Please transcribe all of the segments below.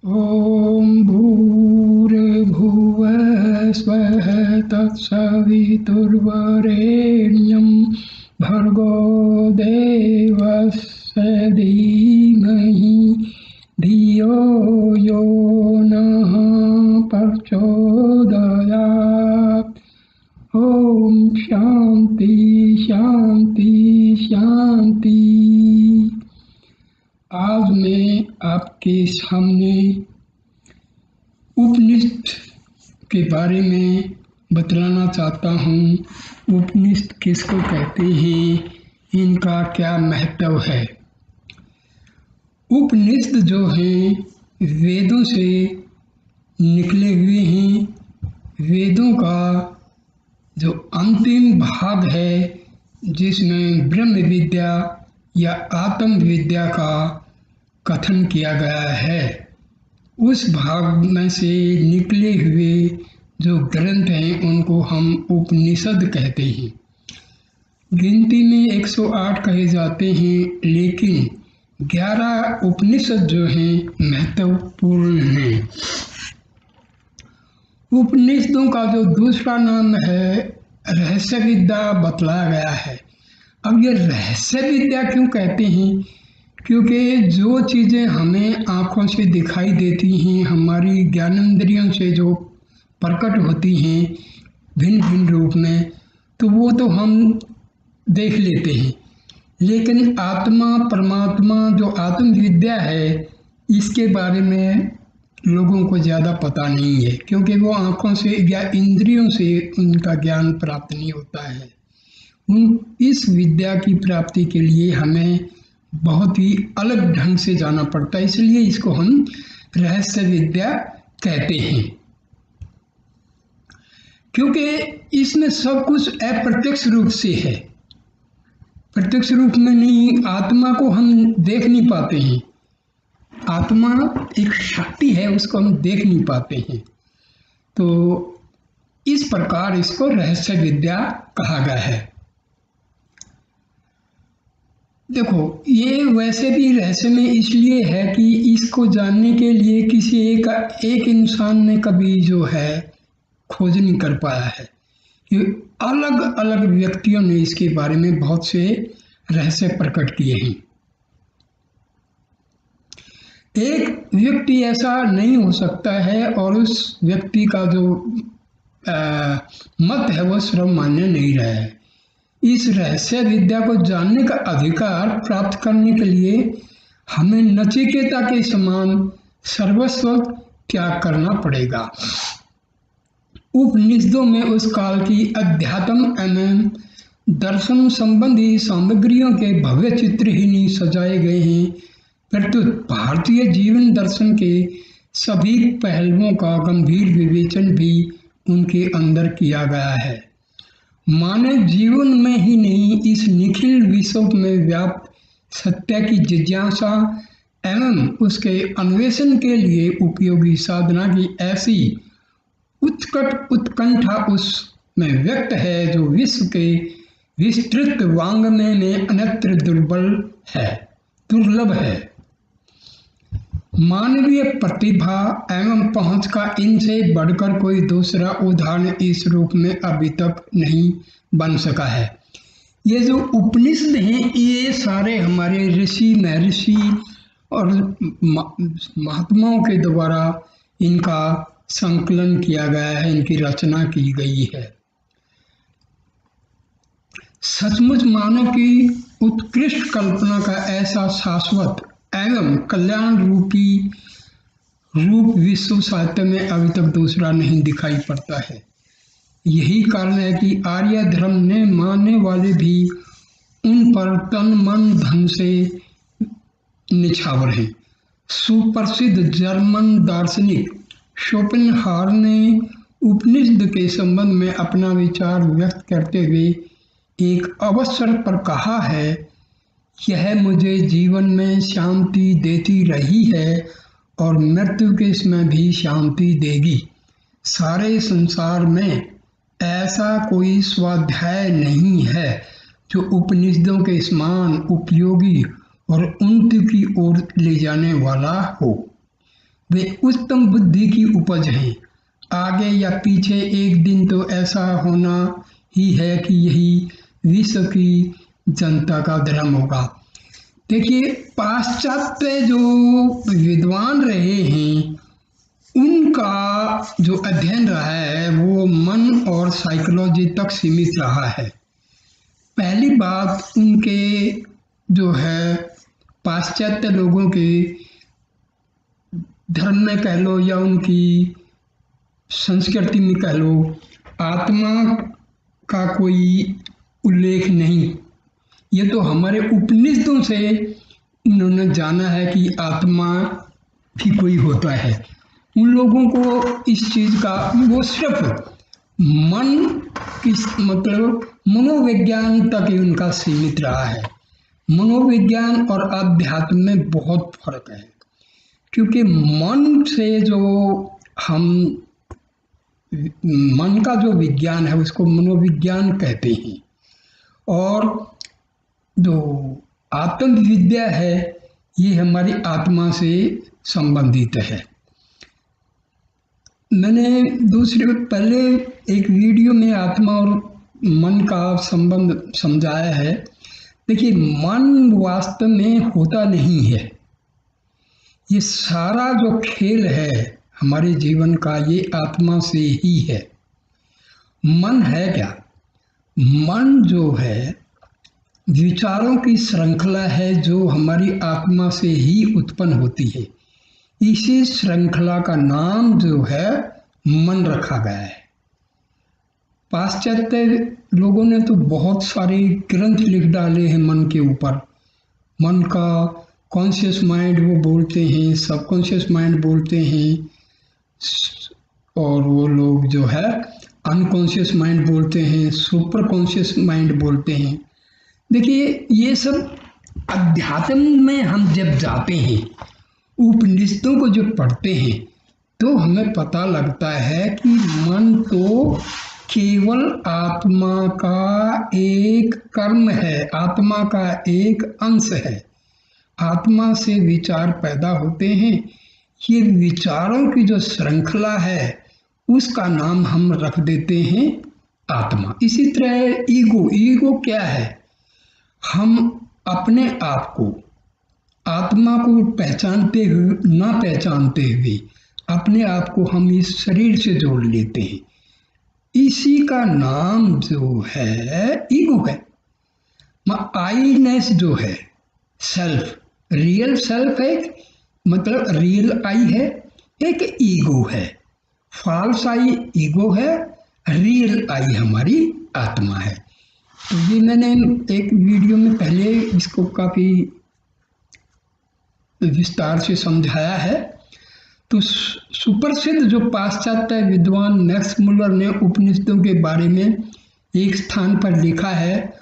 ॐ भूर्भुवः स्वः तत्सवितुर्वरेण्यं भर्गो देवस्य धीमहि धियो यो नः प्रचोदयात्। ओम शांति शांति शांति। आज मैं आपके सामने उपनिषद के बारे में बतलाना चाहता हूँ। उपनिषद किसको कहते हैं, इनका क्या महत्व है। उपनिषद जो हैं वेदों से निकले हुए हैं। वेदों का जो अंतिम भाग है जिसमें ब्रह्म विद्या या आत्म विद्या का कथन किया गया है, उस भाग में से निकले हुए जो ग्रंथ हैं उनको हम उपनिषद कहते हैं। गिनती में 108 कहे जाते हैं, लेकिन 11 उपनिषद जो हैं महत्वपूर्ण हैं। उपनिषदों का जो दूसरा नाम है रहस्य विद्या बतलाया गया है। अब ये रहस्य विद्या क्यों कहते हैं? क्योंकि जो चीज़ें हमें आँखों से दिखाई देती हैं, हमारी ज्ञानेंद्रियों से जो प्रकट होती हैं भिन्न भिन्न रूप में, तो वो तो हम देख लेते हैं, लेकिन आत्मा परमात्मा जो आत्म विद्या है इसके बारे में लोगों को ज़्यादा पता नहीं है, क्योंकि वो आँखों से या इंद्रियों से उनका ज्ञान प्राप्त नहीं होता है। इस विद्या की प्राप्ति के लिए हमें बहुत ही अलग ढंग से जाना पड़ता है, इसलिए इसको हम रहस्य विद्या कहते हैं। क्योंकि इसमें सब कुछ अप्रत्यक्ष रूप से है, प्रत्यक्ष रूप में नहीं। आत्मा को हम देख नहीं पाते हैं, आत्मा एक शक्ति है, उसको हम देख नहीं पाते हैं। तो इस प्रकार इसको रहस्य विद्या कहा गया है। देखो, ये वैसे भी रहस्य में इसलिए है कि इसको जानने के लिए किसी एक इंसान ने कभी जो है खोज नहीं कर पाया है। ये अलग अलग व्यक्तियों ने इसके बारे में बहुत से रहस्य प्रकट किए हैं। एक व्यक्ति ऐसा नहीं हो सकता है और उस व्यक्ति का जो मत है वो सर्वमान्य नहीं रहा है। इस रहस्य विद्या को जानने का अधिकार प्राप्त करने के लिए हमें नचिकेता के समान सर्वस्व त्याग करना पड़ेगा। उपनिषदों में उस काल की अध्यात्म एवं दर्शन संबंधी सामग्रियों के भव्य चित्र ही नहीं सजाए गए हैं, परंतु भारतीय जीवन दर्शन के सभी पहलुओं का गंभीर विवेचन भी उनके अंदर किया गया है। मानव जीवन में ही नहीं, इस निखिल विश्व में व्याप्त सत्य की जिज्ञासा एवं उसके अन्वेषण के लिए उपयोगी साधना की ऐसी उत्कट उत्कंठा उसमें व्यक्त है जो विश्व के विस्तृत वाङ्मय में अन्यत्र दुर्लभ है। मानवीय प्रतिभा एवं पहुंच का इनसे बढ़कर कोई दूसरा उदाहरण इस रूप में अभी तक नहीं बन सका है। ये जो उपनिषद हैं ये सारे हमारे ऋषि महर्षि और महात्माओं के द्वारा इनका संकलन किया गया है, इनकी रचना की गई है। सचमुच मानव की उत्कृष्ट कल्पना का ऐसा शाश्वत एवं कल्याण रूप विश्व साहित्य में अभी तक दूसरा नहीं दिखाई पड़ता है। यही कारण है कि आर्य धर्म ने मानने वाले भी उन पर तन मन धन से निछावर हैं। सुप्रसिद्ध जर्मन दार्शनिक शोपेनहावर ने उपनिषद के संबंध में अपना विचार व्यक्त करते हुए एक अवसर पर कहा है, यह मुझे जीवन में शांति देती रही है और मृत्यु के समय भी शांति देगी। सारे संसार में ऐसा कोई स्वाध्याय नहीं है जो उपनिषदों के समान उपयोगी और उन्नति की ओर ले जाने वाला हो। वे उत्तम बुद्धि की उपज हैं। आगे या पीछे एक दिन तो ऐसा होना ही है कि यही विश्व की जनता का धर्म होगा। देखिए, पाश्चात्य जो विद्वान रहे हैं उनका जो अध्ययन रहा है वो मन और साइकोलॉजी तक सीमित रहा है। पहली बात, उनके जो है पाश्चात्य लोगों के धर्म में कह लो या उनकी संस्कृति में कह लो, आत्मा का कोई उल्लेख नहीं। ये तो हमारे उपनिषदों से उन्होंने जाना है कि आत्मा भी कोई होता है। उन लोगों को इस चीज का, वो सिर्फ मन किस मतलब मनोविज्ञान तक ही उनका सीमित रहा है। मनोविज्ञान और अध्यात्म में बहुत फर्क है, क्योंकि मन से जो हम मन का जो विज्ञान है उसको मनोविज्ञान कहते हैं, और जो आत्मविद्या है ये हमारी आत्मा से संबंधित है। मैंने पहले एक वीडियो में आत्मा और मन का संबंध समझाया है। देखिए, मन वास्तव में होता नहीं है। ये सारा जो खेल है हमारे जीवन का ये आत्मा से ही है। मन है क्या? मन जो है विचारों की श्रृंखला है जो हमारी आत्मा से ही उत्पन्न होती है। इसी श्रृंखला का नाम जो है मन रखा गया है। पाश्चात्य लोगों ने तो बहुत सारे ग्रंथ लिख डाले हैं मन के ऊपर। मन का कॉन्शियस माइंड वो बोलते हैं, सबकॉन्शियस माइंड बोलते हैं, और वो लोग जो है अनकॉन्शियस माइंड बोलते हैं, सुपर कॉन्शियस माइंड बोलते हैं। देखिए, ये सब अध्यात्म में हम जब जाते हैं, उपनिषदों को जो पढ़ते हैं, तो हमें पता लगता है कि मन तो केवल आत्मा का एक कर्म है, आत्मा का एक अंश है। आत्मा से विचार पैदा होते हैं। ये विचारों की जो श्रृंखला है उसका नाम हम रख देते हैं आत्मा। इसी तरह ईगो क्या है? हम अपने आप को, आत्मा को पहचानते हुए ना पहचानते हुए अपने आप को हम इस शरीर से जोड़ लेते हैं। इसी का नाम जो है ईगो है। आईनेस जो है, सेल्फ, रियल सेल्फ है, मतलब रियल आई है, एक ईगो है। फॉल्स आई ईगो है, रियल आई हमारी आत्मा है। तो ये मैंने एक वीडियो में पहले इसको काफ़ी विस्तार से समझाया है। तो सुप्रसिद्ध जो पाश्चात्य विद्वान मैक्स मुलर ने उपनिषदों के बारे में एक स्थान पर लिखा है,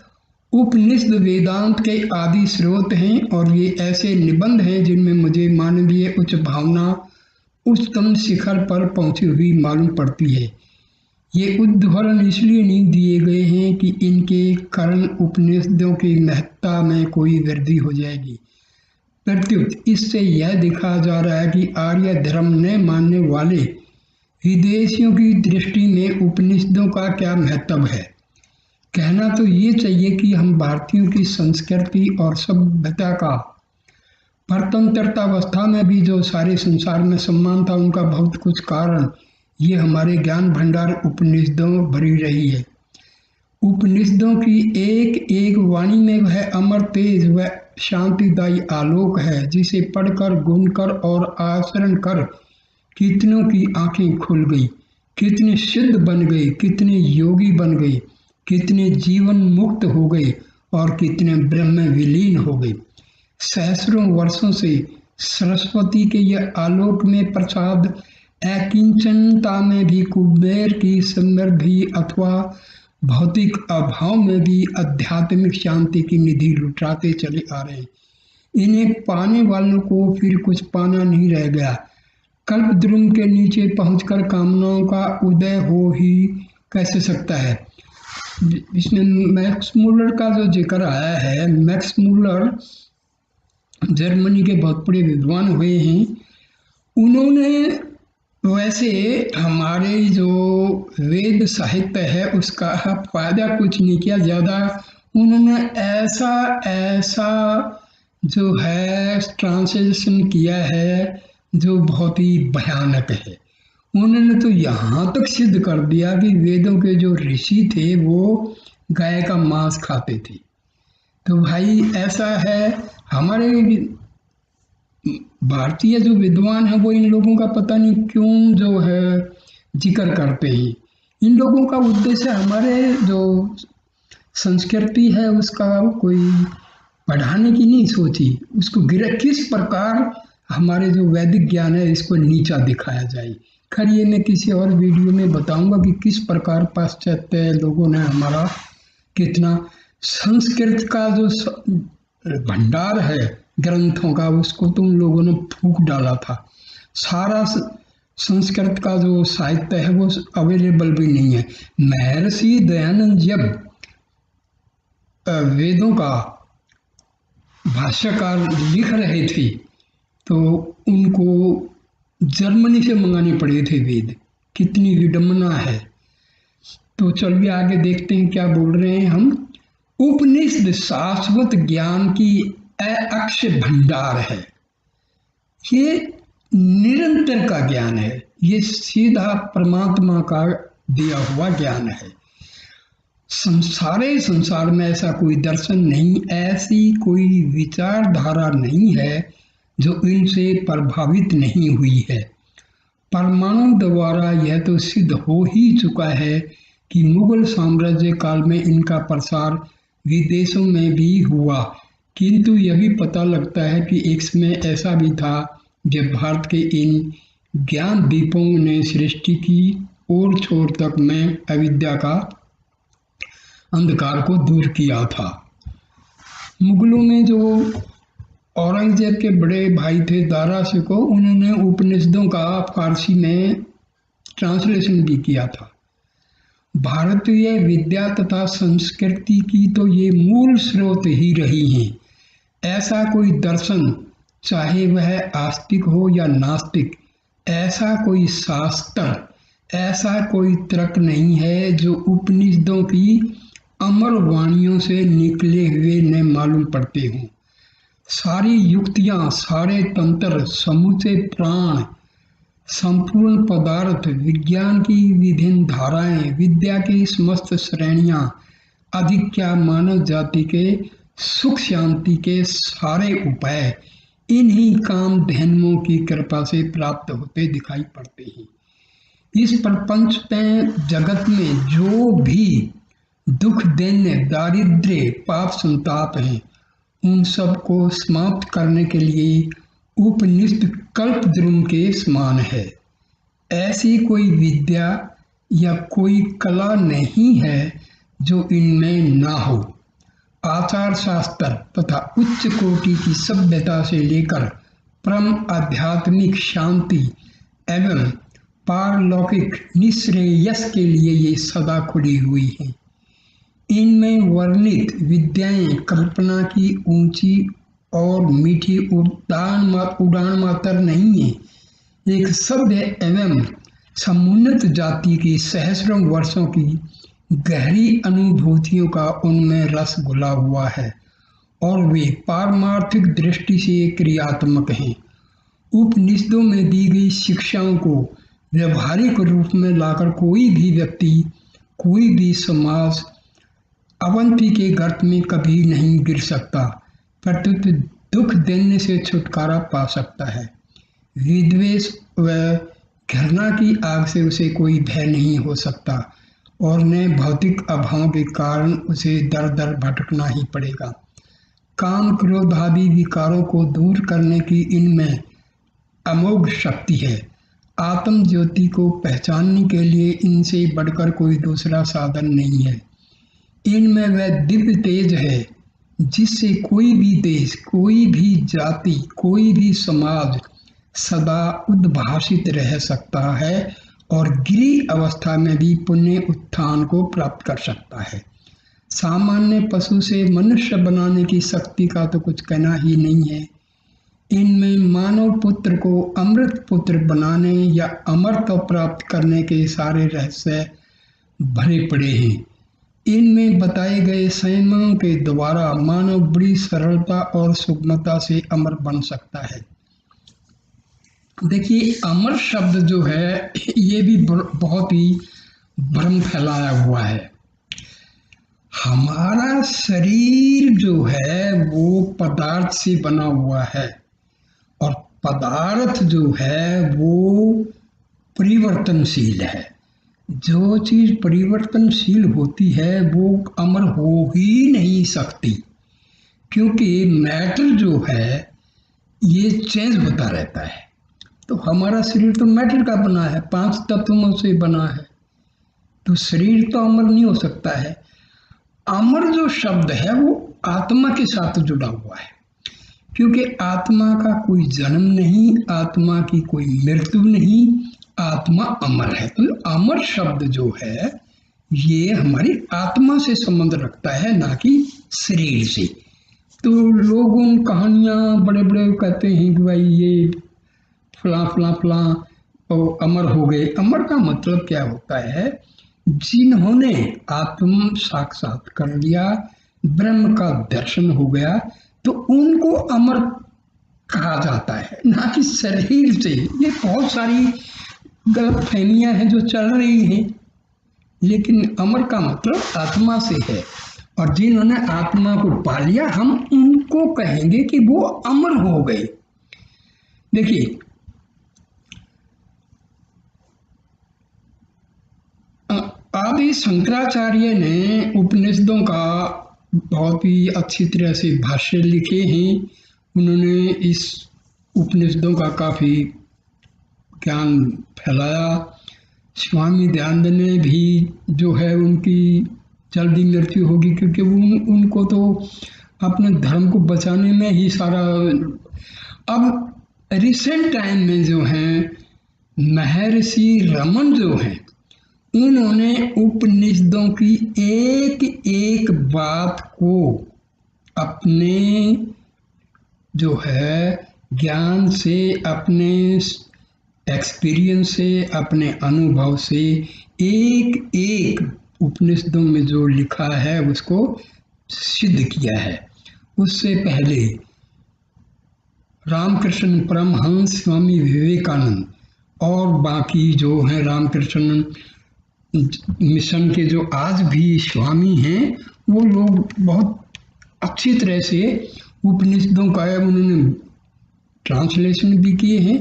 उपनिषद वेदांत के आदि स्रोत हैं और ये ऐसे निबंध हैं जिनमें मुझे मानवीय उच्च भावना उच्चतम शिखर पर पहुंची हुई मालूम पड़ती है। ये उद्धरण इसलिए नहीं दिए गए हैं कि इनके कारण उपनिषदों की महत्ता में कोई वृद्धि हो जाएगी। प्रत्युत इससे यह दिखाया जा रहा है कि आर्य धर्म ने मानने वाले विदेशियों की दृष्टि में उपनिषदों का क्या महत्व है। कहना तो ये चाहिए कि हम भारतीयों की संस्कृति और सभ्यता का परतंत्रतावस्था में भी जो सारे संसार में सम्मान था, उनका बहुत कुछ कारण ये हमारे ज्ञान भंडार उपनिषदों भरी रही है। उपनिषदों की एक एक वाणी में वह अमर तेज व शांतिदायी आलोक है जिसे पढ़कर, गुनकर और आचरण कर कितनों की आंखें खुल गई, कितने सिद्ध बन गए, कितने योगी बन गए, कितने जीवन मुक्त हो गए और कितने ब्रह्म में विलीन हो गए। सहस्रों वर्षों से सरस्वती के यह आलोक में प्रसाद अकिंचनता में भी, कुबेर की समृद्धि अथवा भौतिक अभाव में भी आध्यात्मिक शांति की निधि लुटाते चले आ रहे हैं। इन्हें पाने वालों को फिर कुछ पाना नहीं रह गया। कल्पद्रुम के नीचे पहुंचकर कामनाओं का उदय हो ही कैसे सकता है। इसमें मैक्स मुलर का जो जिक्र आया है, मैक्स मुलर जर्मनी के बहुत बड़े विद्वान हुए हैं उन्होंने वैसे हमारे जो वेद साहित्य है उसका फायदा कुछ नहीं किया ज़्यादा। उन्होंने ऐसा ऐसा जो है ट्रांसलेशन किया है जो बहुत ही भयानक है। उन्होंने तो यहाँ तक सिद्ध कर दिया कि वेदों के जो ऋषि थे वो गाय का मांस खाते थे। तो भाई ऐसा है, हमारे भारतीय जो विद्वान है वो इन लोगों का पता नहीं क्यों जो है जिक्र करते हैं। इन लोगों का उद्देश्य हमारे जो संस्कृति है उसका कोई बढ़ाने की नहीं सोची, उसको गिरा किस प्रकार हमारे जो वैदिक ज्ञान है इसको नीचा दिखाया जाए। खैर ये मैं किसी और वीडियो में बताऊंगा कि किस प्रकार पाश्चात्य लोगों ने हमारा कितना संस्कृत का जो भंडार है ग्रंथों का उसको तुम लोगों ने फूंक डाला था। सारा संस्कृत का जो साहित्य है वो अवेलेबल भी नहीं है। महर्षि दयानंद जब वेदों का भाष्यकार लिख रहे थे तो उनको जर्मनी से मंगाने पड़े थे वेद। कितनी विडंबना है। तो चलिए आगे देखते हैं क्या बोल रहे हैं हम। उपनिषद शाश्वत ज्ञान की अक्षय भंडार है। ये निरंतर का ज्ञान है, ये सीधा परमात्मा का दिया हुआ ज्ञान है। सारे संसार में ऐसा कोई दर्शन नहीं, ऐसी कोई विचारधारा नहीं है जो इनसे प्रभावित नहीं हुई है। परमाणु द्वारा यह तो सिद्ध हो ही चुका है कि मुगल साम्राज्य काल में इनका प्रसार विदेशों में भी हुआ, किंतु यह भी पता लगता है कि एक समय ऐसा भी था जब भारत के इन ज्ञान दीपों ने सृष्टि की ओर छोर तक में अविद्या का अंधकार को दूर किया था। मुगलों में जो औरंगजेब के बड़े भाई थे दारा शिकोह, उन्होंने उपनिषदों का फारसी में ट्रांसलेशन भी किया था। भारतीय विद्या तथा संस्कृति की तो ये मूल स्रोत ही रही हैं। ऐसा कोई दर्शन, चाहे वह आस्तिक हो या नास्तिक, ऐसा कोई शास्त्र, ऐसा कोई तर्क नहीं है जो उपनिषदों की अमर वाणियों से निकले हुए न मालूम पड़ते हों। सारी युक्तियां, सारे तंत्र, समूचे प्राण, संपूर्ण पदार्थ, विज्ञान की विभिन्न धाराएं, विद्या की समस्त श्रेणियां, अधिक क्या मानव जाति के सुख शांति के सारे उपाय इन्हीं काम धैन्यों की कृपा से प्राप्त होते दिखाई पड़ते हैं। इस प्रपंच में जगत में जो भी दुख, दैन्य, दारिद्र्य, पाप, संताप हैं, उन सब को समाप्त करने के लिए उपनिषद कल्पद्रुम के समान है। ऐसी कोई विद्या या कोई कला नहीं है जो इनमें ना हो। आचार शास्त्र तथा उच्च कोटि की सभ्यता से लेकर परम आध्यात्मिक शांति एवं पारलौकिक निश्रेयस के लिए ये सदा खुली हुई हैं। इनमें वर्णित विद्याएं कल्पना की ऊंची और मीठी उड़ान मात्र नहीं है, एक सभ्य एवं समुन्नत जाति की सहस्रों वर्षों की गहरी अनुभूतियों का उनमें रस घुला हुआ है और वे पारमार्थिक दृष्टि से क्रियात्मक हैं। उपनिषदों में दी गई शिक्षाओं को व्यवहारिक रूप में लाकर कोई भी व्यक्ति, कोई भी समाज अवंती के गर्त में कभी नहीं गिर सकता, प्रत्युत दुख दैन्य से छुटकारा पा सकता है। विद्वेष व घृणा की आग से उसे कोई भय नहीं हो सकता और न भौतिक अभाव के कारण उसे दर दर भटकना ही पड़ेगा। काम, क्रोध आदि विकारों को दूर करने की इनमें अमोघ शक्ति है। आत्म ज्योति को पहचानने के लिए इनसे बढ़कर कोई दूसरा साधन नहीं है। इनमें वह दिव्य तेज है जिससे कोई भी देश, कोई भी जाति, कोई भी समाज सदा उद्भासित रह सकता है और गिरी अवस्था में भी पुण्य उत्थान को प्राप्त कर सकता है। सामान्य पशु से मनुष्य बनाने की शक्ति का तो कुछ कहना ही नहीं है। इनमें मानव पुत्र को अमृत पुत्र बनाने या अमरत्व प्राप्त करने के सारे रहस्य भरे पड़े हैं। इनमें बताए गए संयमों के द्वारा मानव बड़ी सरलता और सुगमता से अमर बन सकता है। देखिए, अमर शब्द जो है ये भी बहुत ही भ्रम फैलाया हुआ है। हमारा शरीर जो है वो पदार्थ से बना हुआ है और पदार्थ जो है वो परिवर्तनशील है। जो चीज परिवर्तनशील होती है वो अमर हो ही नहीं सकती, क्योंकि मैटर जो है ये चेंज होता रहता है। तो हमारा शरीर तो मैटर का बना है, 5 तत्वों से बना है, तो शरीर तो अमर नहीं हो सकता है। अमर जो शब्द है वो आत्मा के साथ जुड़ा हुआ है, क्योंकि आत्मा का कोई जन्म नहीं, आत्मा की कोई मृत्यु नहीं, आत्मा अमर है। तो अमर शब्द जो है ये हमारी आत्मा से संबंध रखता है, ना कि शरीर से। तो लोग उन कहानियां बड़े बड़े कहते हैं कि भाई ये फला फला फला और अमर हो गए। अमर का मतलब क्या होता है? जिन्होंने आत्म साक्षात कर लिया, ब्रह्म का दर्शन हो गया, तो उनको अमर कहा जाता है, ना कि शरीर से। ये बहुत सारी गलत फहमियां हैं जो चल रही हैं, लेकिन अमर का मतलब आत्मा से है, और जिन्होंने आत्मा को पा लिया हम उनको कहेंगे कि वो अमर हो गए। देखिए, आदि शंकराचार्य ने उपनिषदों का बहुत ही अच्छी तरह से भाष्य लिखे हैं। उन्होंने इस उपनिषदों का काफ़ी ज्ञान फैलाया। स्वामी दयानंद ने भी जो है उनकी जल्दी मृत्यु होगी, क्योंकि उनको तो अपने धर्म को बचाने में ही सारा। अब रिसेंट टाइम में जो हैं महर्षि रमन जो हैं, उन्होंने उपनिषदों की एक एक बात को अपने जो है ज्ञान से, अपने एक्सपीरियंस से, अपने अनुभव से एक एक उपनिषदों में जो लिखा है उसको सिद्ध किया है। उससे पहले रामकृष्ण परमहंस, स्वामी विवेकानंद और बाकी जो हैं रामकृष्ण मिशन के जो आज भी स्वामी हैं, वो लोग बहुत अच्छी तरह से उपनिषदों का उन्होंने ट्रांसलेशन भी किए हैं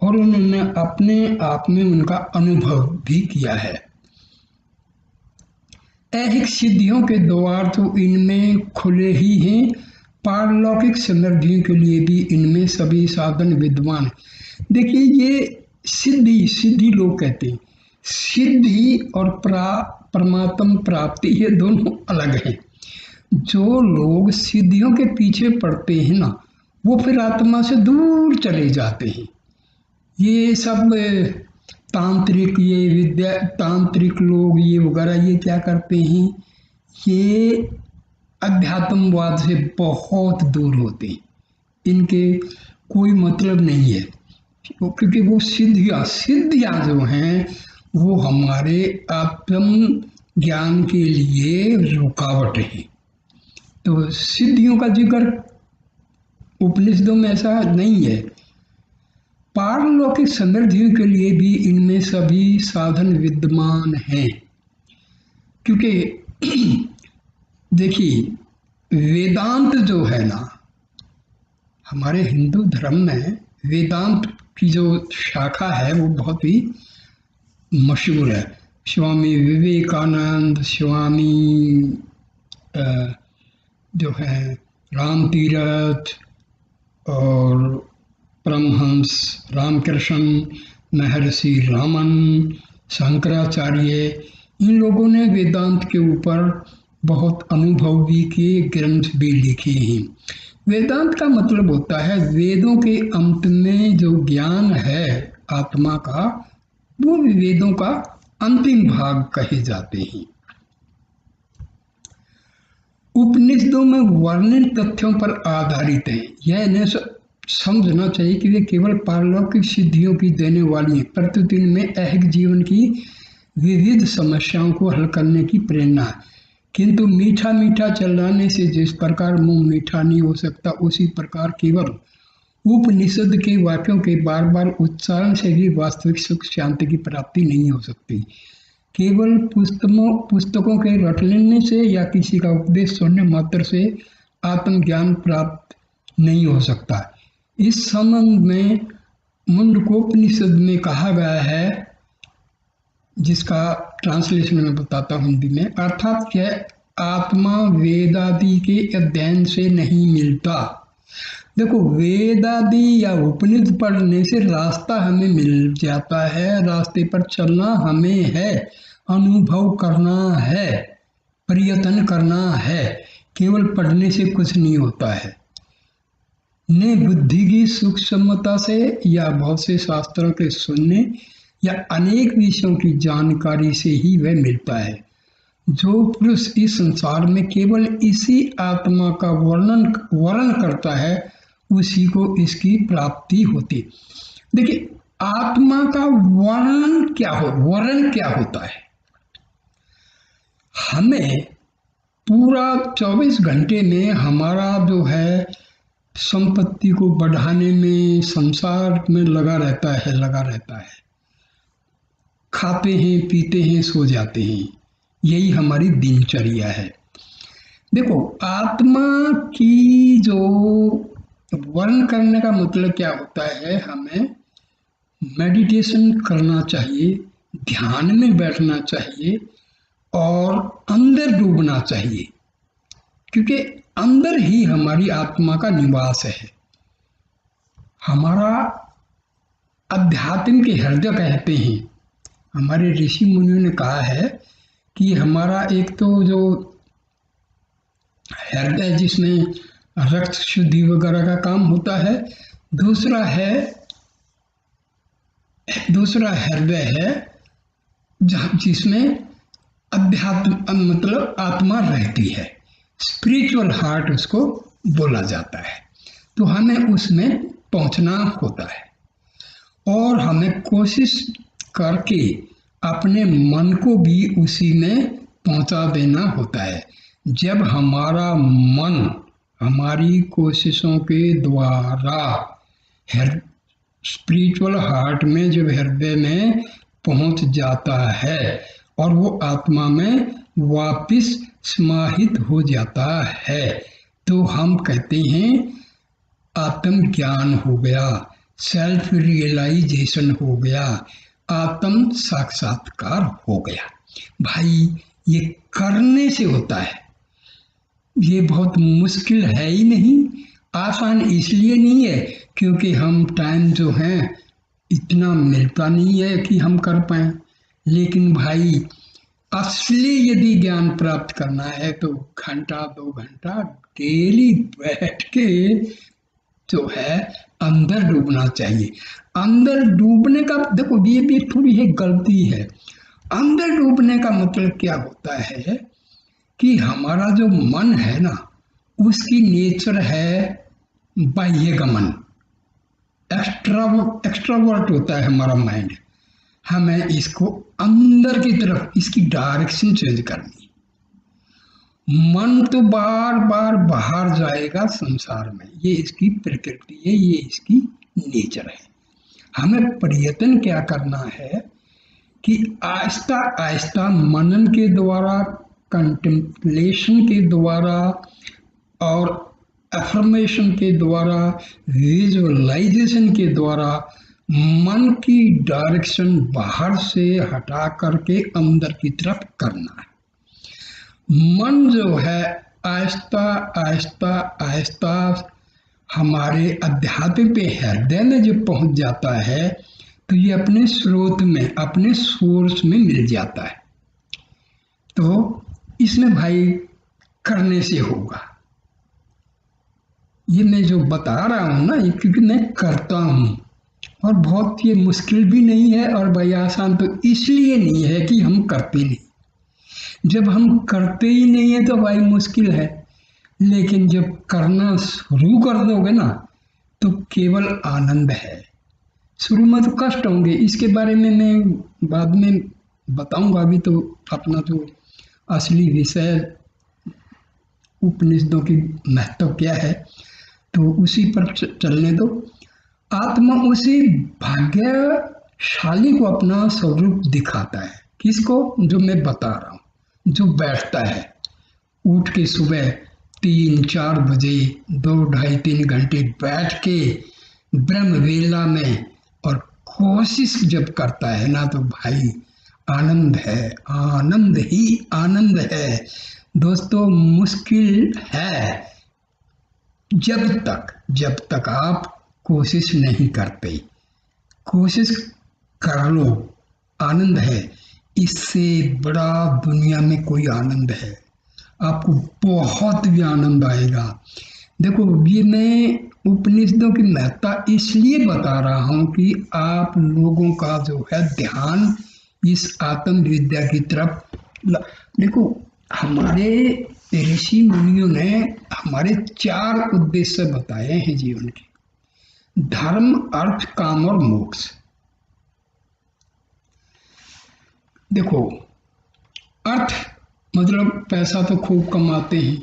और उन्होंने अपने आप में उनका अनुभव भी किया है। ऐहिक सिद्धियों के द्वार तो इनमें खुले ही हैं, पारलौकिक समृद्धियों के लिए भी इनमें सभी साधन विद्वान। देखिए, ये सिद्धि लोग कहते हैं, सिद्धि और परमात्म प्राप्ति ये दोनों अलग हैं। जो लोग सिद्धियों के पीछे पड़ते हैं ना, वो फिर आत्मा से दूर चले जाते हैं। ये सब तांत्रिक, ये विद्या तांत्रिक लोग ये वगैरह ये क्या करते हैं, ये अध्यात्मवाद से बहुत दूर होते हैं। इनके कोई मतलब नहीं है, क्योंकि वो सिद्धियाँ जो हैं वो हमारे आत्म ज्ञान के लिए रुकावट है। तो सिद्धियों का जिक्र उपनिषदों में ऐसा नहीं है। पारलौकिक समृद्धियों के लिए भी इनमें सभी साधन विद्यमान हैं, क्योंकि देखिए, वेदांत जो है ना, हमारे हिंदू धर्म में वेदांत की जो शाखा है वो बहुत ही मशहूर है। स्वामी विवेकानंद, स्वामी जो है राम तीरथ और परमहंस रामकृष्ण, महर्षि रामन, शंकराचार्य, इन लोगों ने वेदांत के ऊपर बहुत अनुभव भी किए, ग्रंथ भी लिखे हैं। वेदांत का मतलब होता है वेदों के अंत में जो ज्ञान है आत्मा का, वो वेदों का अंतिम भाग कहे जाते हैं। उपनिषदों में वर्णित तथ्यों पर आधारित है। यह समझना चाहिए कि वे केवल पारलौकिक सिद्धियों की देने वाली हैं, प्रतिदिन में ऐहिक जीवन की विविध समस्याओं को हल करने की प्रेरणा है। किंतु मीठा मीठा चिल्लाने से जिस प्रकार मुंह मीठा नहीं हो सकता, उसी प्रकार केवल उपनिषद के वाक्यों के बार बार उच्चारण से भी वास्तविक सुख शांति की प्राप्ति नहीं हो सकती। केवल पुस्तकों के रट लेने से या किसी का उपदेश सुनने मात्र से आत्मज्ञान प्राप्त नहीं हो सकता। इस संबंध में मुंडकोपनिषद में कहा गया है, जिसका ट्रांसलेशन मैं बताता हूँ हिंदी में, अर्थात यह आत्मा वेदादि के अध्ययन से नहीं मिलता। देखो, वेद आदि या उपनिषद पढ़ने से रास्ता हमें मिल जाता है, रास्ते पर चलना हमें है, अनुभव करना है, प्रयत्न करना है, केवल पढ़ने से कुछ नहीं होता है। ने बुद्धि की सूक्ष्मता से या बहुत से शास्त्रों के सुनने या अनेक विषयों की जानकारी से ही वह मिलता है। जो पुरुष इस संसार में केवल इसी आत्मा का वर्णन करता है, उसी को इसकी प्राप्ति होती। देखिए, आत्मा का वर्णन क्या होता है? हमें पूरा 24 घंटे में हमारा जो है संपत्ति को बढ़ाने में, संसार में लगा रहता है। खाते हैं, पीते हैं, सो जाते हैं, यही हमारी दिनचर्या है। देखो, आत्मा की जो वर्णन करने का मतलब क्या होता है, हमें मेडिटेशन करना चाहिए, ध्यान में बैठना चाहिए और अंदर डूबना चाहिए, क्योंकि अंदर ही हमारी आत्मा का निवास है। हमारा अध्यात्म के हृदय कहते हैं, हमारे ऋषि मुनियों ने कहा है कि हमारा एक तो जो हृदय जिसमें रक्त शुद्धि वगैरह का काम होता है, दूसरा हृदय है जिसमें अध्यात्म मतलब आत्मा रहती है, स्पिरिचुअल हार्ट उसको बोला जाता है। तो हमें उसमें पहुंचना होता है और हमें कोशिश करके अपने मन को भी उसी में पहुंचा देना होता है। जब हमारा मन हमारी कोशिशों के द्वारा स्पिरिचुअल हार्ट में, जब हृदय में पहुंच जाता है और वो आत्मा में वापिस समाहित हो जाता है, तो हम कहते हैं आत्मज्ञान हो गया, सेल्फ रियलाइजेशन हो गया, आत्म साक्षात्कार हो गया। भाई, ये करने से होता है, ये बहुत मुश्किल है ही नहीं। आसान इसलिए नहीं है क्योंकि हम टाइम जो है इतना मिलता नहीं है कि हम कर पाए। लेकिन भाई, असली यदि ज्ञान प्राप्त करना है तो घंटा 2 घंटा डेली बैठ के जो है अंदर डूबना चाहिए। अंदर डूबने का देखो, ये भी थोड़ी है गलती है। अंदर डूबने का मतलब क्या होता है कि हमारा जो मन है ना, उसकी नेचर है बाह्य गमन, एक्स्ट्रावर्ट होता है हमारा माइंड। हमें इसको अंदर की तरफ, इसकी डायरेक्शन चेंज करनी। मन तो बार बार बाहर जाएगा संसार में, ये इसकी प्रकृति है, ये इसकी नेचर है। हमें प्रयत्न क्या करना है कि आहिस्ता आहिस्ता मनन के द्वारा, कंटेम्पलेशन के द्वारा और अफर्मेशन के द्वारा, विजुअलाइजेशन के द्वारा मन की डायरेक्शन बाहर से हटा करके अंदर की तरफ करना है। मन जो है आहिस्ता आहिस्ता आहिस्ता हमारे अध्यात्म पे, हृदय में जब पहुंच जाता है तो ये अपने स्रोत में, अपने सोर्स में मिल जाता है। तो इसमें भाई करने से होगा। ये मैं जो बता रहा हूँ ना, ये क्योंकि मैं करता हूँ और बहुत ये मुश्किल भी नहीं है, और भाई आसान तो इसलिए नहीं है कि हम करते नहीं। जब हम करते ही नहीं है तो भाई मुश्किल है, लेकिन जब करना शुरू कर दोगे ना, तो केवल आनंद है। शुरू में तो कष्ट होंगे, इसके बारे में मैं बाद में बताऊंगा। अभी तो अपना जो असली विषय उपनिषदों की महत्व क्या है तो उसी पर चलने दो। आत्मा उसी भाग्यशाली को अपना स्वरूप दिखाता है। किसको? जो मैं बता रहा हूँ, जो बैठता है उठ के सुबह 3-4 बजे 2-2.5-3 घंटे बैठ के ब्रह्म वेला में और कोशिश जब करता है ना, तो भाई आनंद है, आनंद ही आनंद है दोस्तों। मुश्किल है जब तक आप कोशिश नहीं करते। कोशिश कर लो, आनंद है। इससे बड़ा दुनिया में कोई आनंद है? आपको बहुत भी आनंद आएगा। देखो, ये मैं उपनिषदों की महत्ता इसलिए बता रहा हूँ कि आप लोगों का जो है ध्यान इस आत्म विद्या की तरफ देखो, हमारे ऋषि मुनियों ने हमारे 4 उद्देश्य बताए हैं जीवन के: धर्म, अर्थ, काम और मोक्ष। देखो, अर्थ मतलब पैसा तो खूब कमाते हैं,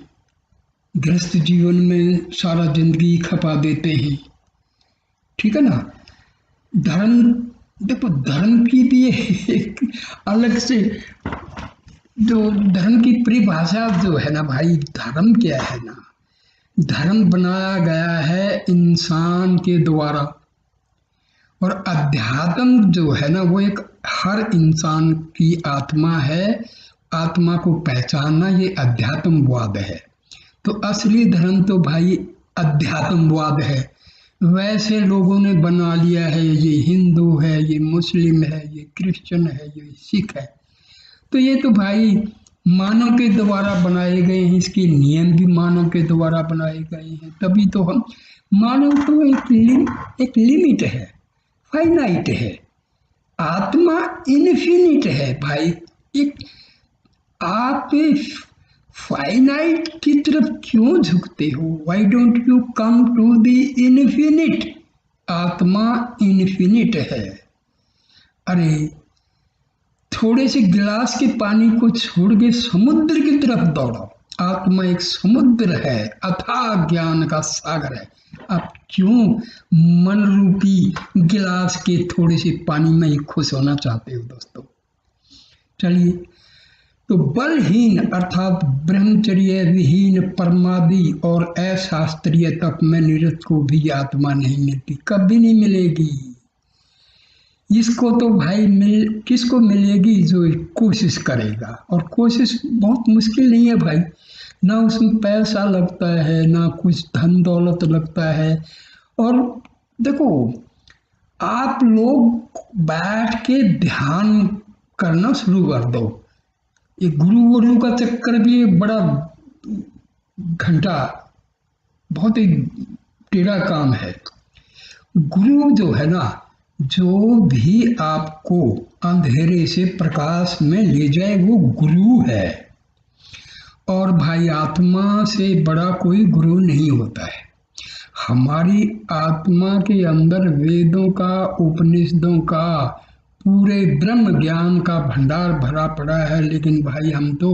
गृहस्थ जीवन में सारा जिंदगी खपा देते हैं, ठीक है ना। धर्म, देखो धर्म की भी एक अलग से जो धर्म की परिभाषा जो है ना भाई, धर्म क्या है ना, धर्म बनाया गया है इंसान के द्वारा। और अध्यात्म जो है ना, वो एक हर इंसान की आत्मा है। आत्मा को पहचानना ये अध्यात्मवाद है। तो असली धर्म तो भाई अध्यात्मवाद है। वैसे लोगों ने बना लिया है, ये हिंदू है, ये मुस्लिम है, ये क्रिश्चियन है, ये सिख है। तो ये तो भाई मानव के द्वारा बनाए गए हैं, इसके नियम भी मानव के द्वारा बनाए गए हैं। तभी तो हम मानव तो एक लिमिट है, फाइनाइट है। आत्मा इन्फिनिट है भाई। एक आप फाइनाइट की तरफ क्यों झुकते हो? Why don't you come to the infinite? आत्मा इन्फिनिट है। अरे थोड़े से गिलास के पानी को छोड़ के समुद्र की तरफ दौड़ो। आत्मा एक समुद्र है, अथाह ज्ञान का सागर है। आप क्यों मन रूपी गिलास के थोड़े से पानी में ही खुश होना चाहते हो दोस्तों? चलिए, तो बलहीन अर्थात ब्रह्मचर्य विहीन परमादि और अशास्त्रीय तप में निरत को भी आत्मा नहीं मिलती, कभी नहीं मिलेगी। इसको तो भाई किसको मिलेगी? जो कोशिश करेगा। और कोशिश बहुत मुश्किल नहीं है भाई, ना उसमें पैसा लगता है, ना कुछ धन दौलत लगता है। और देखो, आप लोग बैठ के ध्यान करना शुरू कर दो। ये गुरु का चक्कर भी एक बड़ा घंटा, बहुत ही टेढ़ा काम है। गुरु जो है ना, जो भी आपको अंधेरे से प्रकाश में ले जाए वो गुरु है। और भाई आत्मा से बड़ा कोई गुरु नहीं होता है। हमारी आत्मा के अंदर वेदों का, उपनिषदों का, पूरे ब्रह्म ज्ञान का भंडार भरा पड़ा है। लेकिन भाई हम तो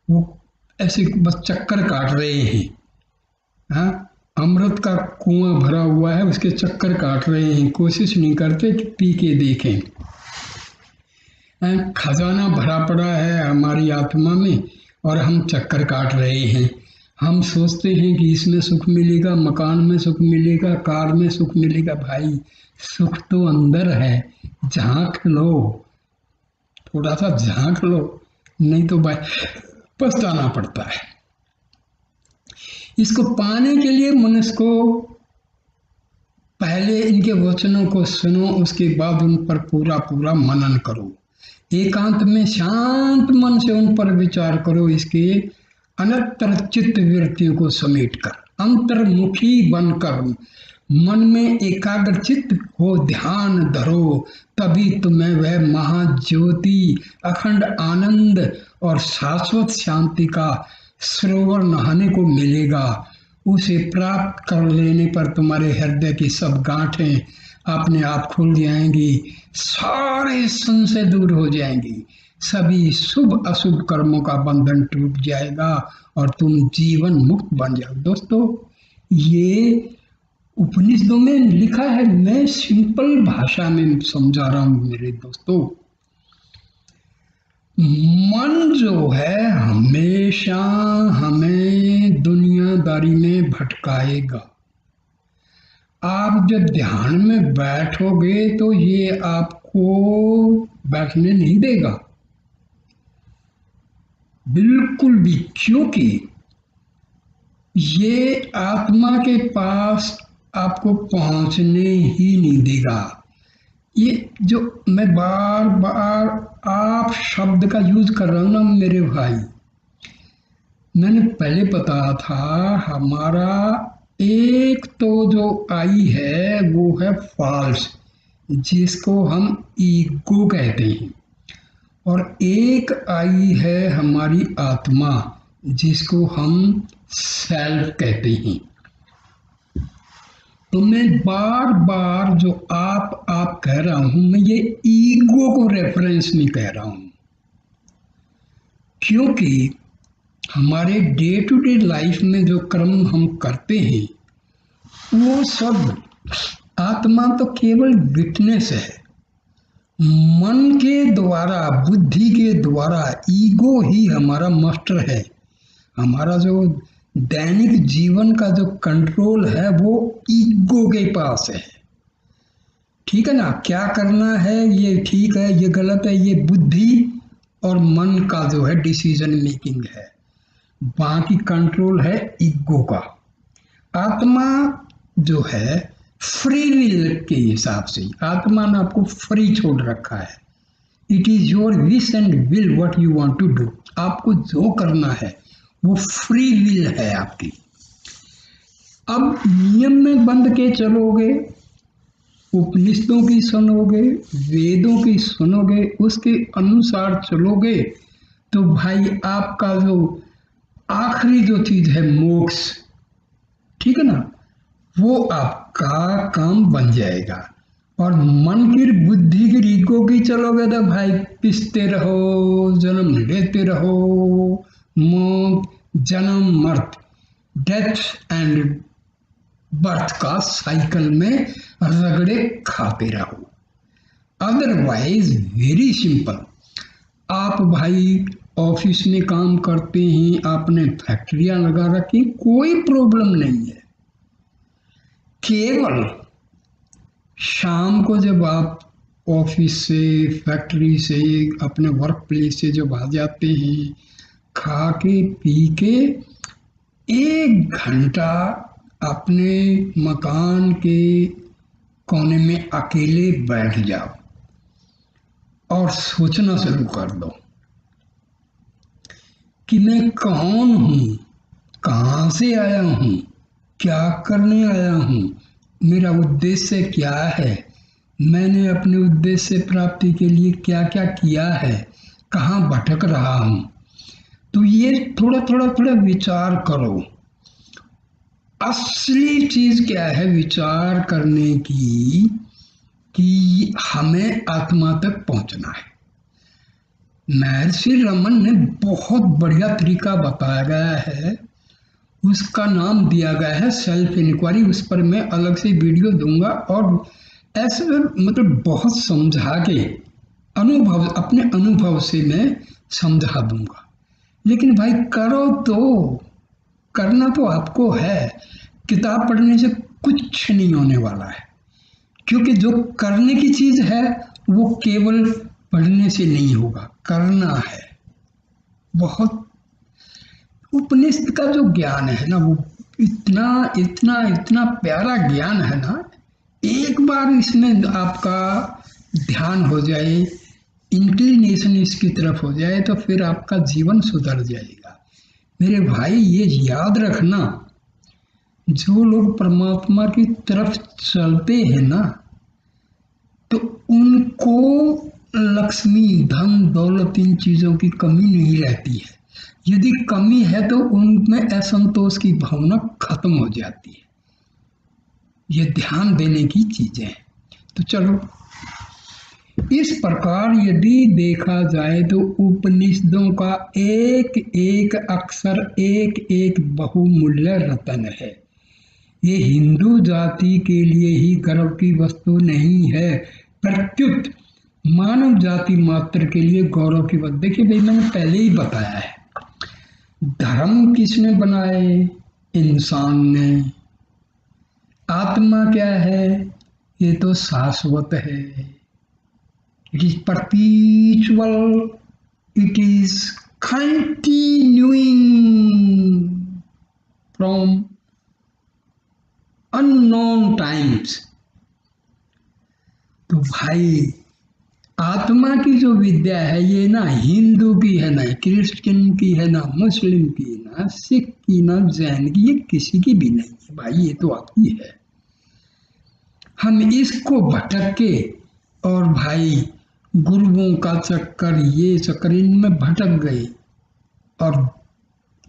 वो ऐसे बस चक्कर काट रहे हैं। हाँ, अमृत का कुआं भरा हुआ है, उसके चक्कर काट रहे हैं। कोशिश नहीं करते कि पी के देखें। खजाना भरा पड़ा है हमारी आत्मा में और हम चक्कर काट रहे हैं। हम सोचते हैं कि इसमें सुख मिलेगा, मकान में सुख मिलेगा, कार में सुख मिलेगा। भाई सुख तो अंदर है, झांक लो, थोड़ा सा झांक लो, नहीं तो भाई पछताना पड़ता है। इसको पाने के लिए मनुष्य को पहले इनके वचनों को सुनो, उसके बाद उन पर पूरा पूरा मनन करो। एकांत में शांत मन से उन पर विचार करो। इसके अनंतर चित्त वृत्तियों को समेटकर अंतर्मुखी बनकर मन में एकाग्र चित्त हो ध्यान धरो। तभी तुम्हें वह महाज्योति, अखंड आनंद और शाश्वत शांति का सरोवर नहाने को मिलेगा। उसे प्राप्त कर लेने पर तुम्हारे हृदय की सब गांठें अपने आप खुल जाएंगी, सारे संशय दूर हो जाएंगी, सभी शुभ अशुभ कर्मों का बंधन टूट जाएगा और तुम जीवन मुक्त बन जाओ। दोस्तों, ये उपनिषदों में लिखा है, मैं सिंपल भाषा में समझा रहा हूं मेरे दोस्तों। मन जो है हमेशा हमें दुनियादारी में भटकाएगा। आप जब ध्यान में बैठोगे तो ये आपको बैठने नहीं देगा, बिल्कुल भी, क्योंकि ये आत्मा के पास आपको पहुंचने ही नहीं देगा। ये जो मैं बार बार आप शब्द का यूज कर रहा हूं ना मेरे भाई, मैंने पहले बताया था, हमारा एक तो जो आई है वो है फॉल्स, जिसको हम ईगो कहते हैं, और एक आई है हमारी आत्मा, जिसको हम सेल्फ कहते हैं। तो मैं बार बार जो आप कह रहा हूं, मैं ये ईगो को रेफरेंस नहीं कह रहा हूं, क्योंकि हमारे डे टू डे लाइफ में जो कर्म हम करते हैं वो सब, आत्मा तो केवल विटनेस है। मन के द्वारा, बुद्धि के द्वारा, ईगो ही हमारा मास्टर है। हमारा जो दैनिक जीवन का जो कंट्रोल है वो ईगो के पास है। ठीक है ना, क्या करना है, ये ठीक है, ये गलत है, ये बुद्धि और मन का जो है डिसीजन मेकिंग है। बाकी कंट्रोल है ईगो का। आत्मा जो है फ्री विल के हिसाब से, आत्मा ने आपको फ्री छोड़ रखा है। It is your wish and will what you want to do. आपको जो करना है वो फ्री विल है आपकी। अब नियम में बंध के चलोगे, उपनिषदों की सुनोगे, वेदों की सुनोगे, उसके अनुसार चलोगे, तो भाई आपका जो आखिरी जो चीज है मोक्ष, ठीक है ना, वो आपका काम बन जाएगा। और मन की, बुद्धि की, ईगो की चलोगे तो भाई पिसते रहो, जन्म लेते रहो, मौत, जन्म, मर्त, डेथ एंड बर्थ का साइकिल में रगड़े खाते रहो। अदरवाइज वेरी सिंपल, आप भाई ऑफिस में काम करते हैं, आपने फैक्ट्रियां लगा रखी, कोई प्रॉब्लम नहीं है। केवल शाम को जब आप ऑफिस से, फैक्ट्री से, अपने वर्क प्लेस से जब आ जाते हैं, खा के पी के 1 घंटा अपने मकान के कोने में अकेले बैठ जाओ और सोचना शुरू कर दो कि मैं कौन हूँ, कहाँ से आया हूँ, क्या करने आया हूँ, मेरा उद्देश्य क्या है, मैंने अपने उद्देश्य प्राप्ति के लिए क्या क्या किया है, कहाँ भटक रहा हूँ। तो ये थोड़ा थोड़ा विचार करो। असली चीज क्या है विचार करने की, कि हमें आत्मा तक पहुंचना है। महर्षि रमन ने बहुत बढ़िया तरीका बताया गया है, उसका नाम दिया गया है सेल्फ इंक्वायरी। उस पर मैं अलग से वीडियो दूंगा और ऐसे मतलब बहुत समझा के अनुभव, अपने अनुभव से मैं समझा दूंगा। लेकिन भाई करो तो, करना तो आपको है। किताब पढ़ने से कुछ नहीं होने वाला है, क्योंकि जो करने की चीज है वो केवल पढ़ने से नहीं होगा, करना है। बहुत उपनिषद का जो ज्ञान है ना, वो इतना इतना इतना प्यारा ज्ञान है ना, एक बार इसमें आपका ध्यान हो जाए, इंक्लिनेशन इसकी तरफ हो जाए, तो फिर आपका जीवन सुधर जाएगा। मेरे भाई ये याद रखना, जो लोग परमात्मा की तरफ चलते हैं ना, तो उनको लक्ष्मी, धन, दौलत, इन चीजों की कमी नहीं रहती है। यदि कमी है तो उनमें असंतोष की भावना खत्म हो जाती है। ये ध्यान देने की चीजें हैं। तो चलो, इस प्रकार यदि देखा जाए तो उपनिषदों का एक एक अक्षर एक एक बहुमूल्य रत्न है। ये हिंदू जाति के लिए ही गर्व की वस्तु नहीं है, प्रत्युत मानव जाति मात्र के लिए गौरव की बात। देखिए भाई, मैंने पहले ही बताया है, धर्म किसने बनाए? इंसान ने। आत्मा क्या है? ये तो शाश्वत है। It is परपीचुअल, it is continuing from unknown times. तो भाई, आत्मा की जो विद्या है ये ना हिंदू की है, ना क्रिश्चियन की है, ना मुस्लिम की, ना सिख की, ना जैन की, ये किसी की भी नहीं है भाई, ये तो आपकी है। हम इसको भटक के और भाई गुरुओं का चक्कर, ये चक्कर, इनमें भटक गए और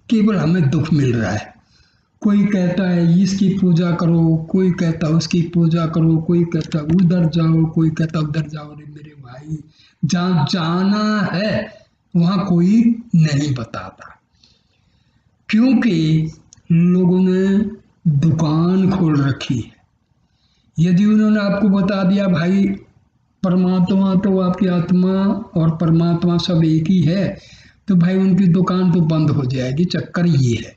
केवल हमें दुख मिल रहा है। कोई कहता है इसकी पूजा करो, कोई कहता है उसकी पूजा करो, कोई कहता है उधर जाओ, कोई कहता उधर जाओ। रे मेरे भाई, जहाँ जाना है वहाँ कोई नहीं बताता, क्योंकि लोगों ने दुकान खोल रखी है। यदि उन्होंने आपको बता दिया भाई परमात्मा तो आपकी आत्मा और परमात्मा सब एक ही है, तो भाई उनकी दुकान तो बंद हो जाएगी। चक्कर ये है,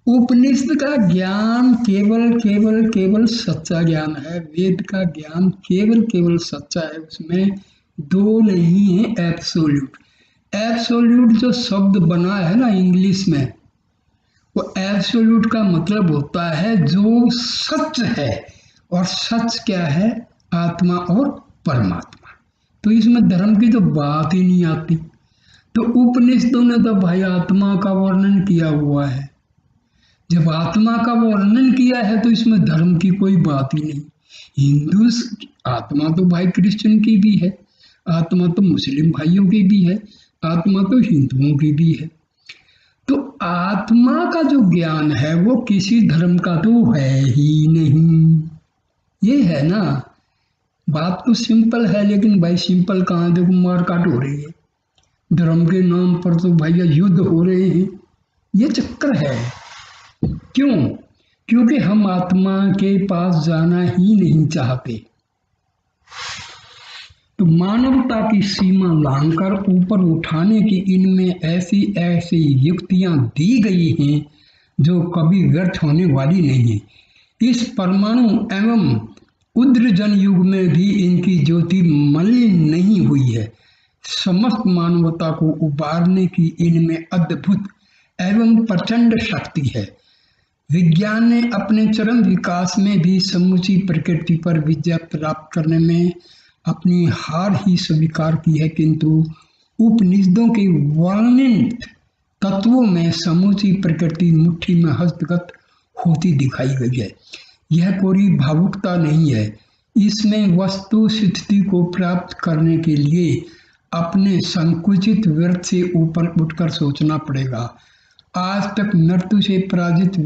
उपनिषद का ज्ञान केवल केवल केवल सच्चा ज्ञान है। वेद का ज्ञान केवल केवल सच्चा है, उसमें दो नहीं है। एब्सोल्यूट, एब्सोल्यूट जो शब्द बना है ना इंग्लिश में, वो एब्सोल्यूट का मतलब होता है जो सच है। और सच क्या है? आत्मा और परमात्मा। तो इसमें धर्म की तो बात ही नहीं आती। तो उपनिषदों ने तो भाई आत्मा का वर्णन किया हुआ है। जब आत्मा का वर्णन किया है तो इसमें धर्म की कोई बात ही नहीं। हिंदू आत्मा तो भाई क्रिश्चियन की भी है, आत्मा तो मुस्लिम भाइयों की भी है, आत्मा तो हिंदुओं की भी है। तो आत्मा का जो ज्ञान है वो किसी धर्म का तो है ही नहीं। ये है ना, बात तो सिंपल है, लेकिन भाई सिंपल कहाँ, देखो मारकाट हो रही है, धर्म के नाम पर तो भैया युद्ध हो रहे हैं। ये चक्कर है। क्यों? क्योंकि हम आत्मा के पास जाना ही नहीं चाहते। तो मानवता की सीमा लांघकर ऊपर उठाने की इनमें ऐसी ऐसी युक्तियां दी गई हैं जो कभी व्यर्थ होने वाली नहीं है। इस परमाणु एवं उद्रजन युग में भी इनकी ज्योति मलिन नहीं हुई है। समस्त मानवता को उबारने की इनमें अद्भुत एवं प्रचंड शक्ति है। विज्ञान ने अपने चरम विकास में भी समूची प्रकृति पर विजय प्राप्त करने में अपनी हार ही स्वीकार की है, किंतु उपनिषदों के वर्णित तत्वों में समूची प्रकृति मुट्ठी में हस्तगत होती दिखाई गई है। यह कोई भावुकता नहीं है, इसमें वस्तु स्थिति को प्राप्त करने के लिए अपने संकुचित व्यर्थ से ऊपर उठकर सोचना पड़ेगा। आज तक मृत्यु से पराजित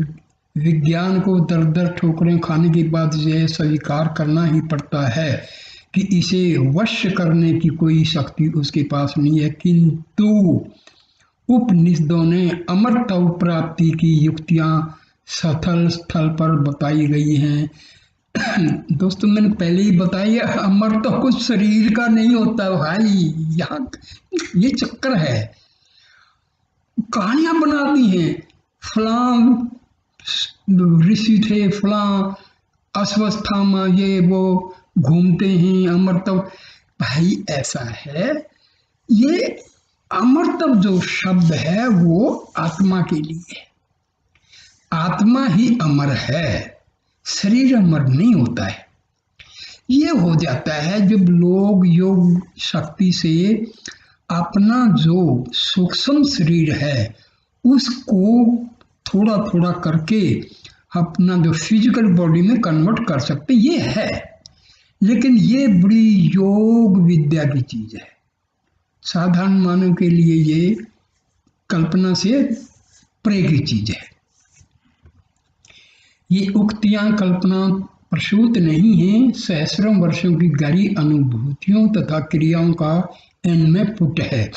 विज्ञान को दर दर ठोकरें खाने के बाद यह स्वीकार करना ही पड़ता है कि इसे वश करने की कोई शक्ति उसके पास नहीं है। किंतु उपनिषदों ने अमरत्व प्राप्ति की युक्तियां स्थल स्थल पर बताई गई हैं। दोस्तों, मैंने पहले ही बताया, अमरत्व कुछ शरीर का नहीं होता भाई, यहाँ ये चक्कर है। कहानियां बनाती हैं, फलां ऋषि थे, फलां अश्वस्थामा, ये वो घूमते हैं अमरत्व। भाई ऐसा है, ये अमरत्व जो शब्द है वो आत्मा के लिए है। आत्मा ही अमर है, शरीर अमर नहीं होता है। ये हो जाता है जब लोग योग शक्ति से अपना जो सूक्ष्म शरीर है उसको थोड़ा थोड़ा करके अपना जो फिजिकल बॉडी में कन्वर्ट कर सकते, ये है। लेकिन ये बड़ी योग विद्या की चीज है, साधारण मानव के लिए ये कल्पना से परे की चीज है। ये उक्तियां कल्पना प्रसूत नहीं है, सहस्रों वर्षों की गहरी अनुभूतियों तथा क्रियाओं का इनमें पुट है।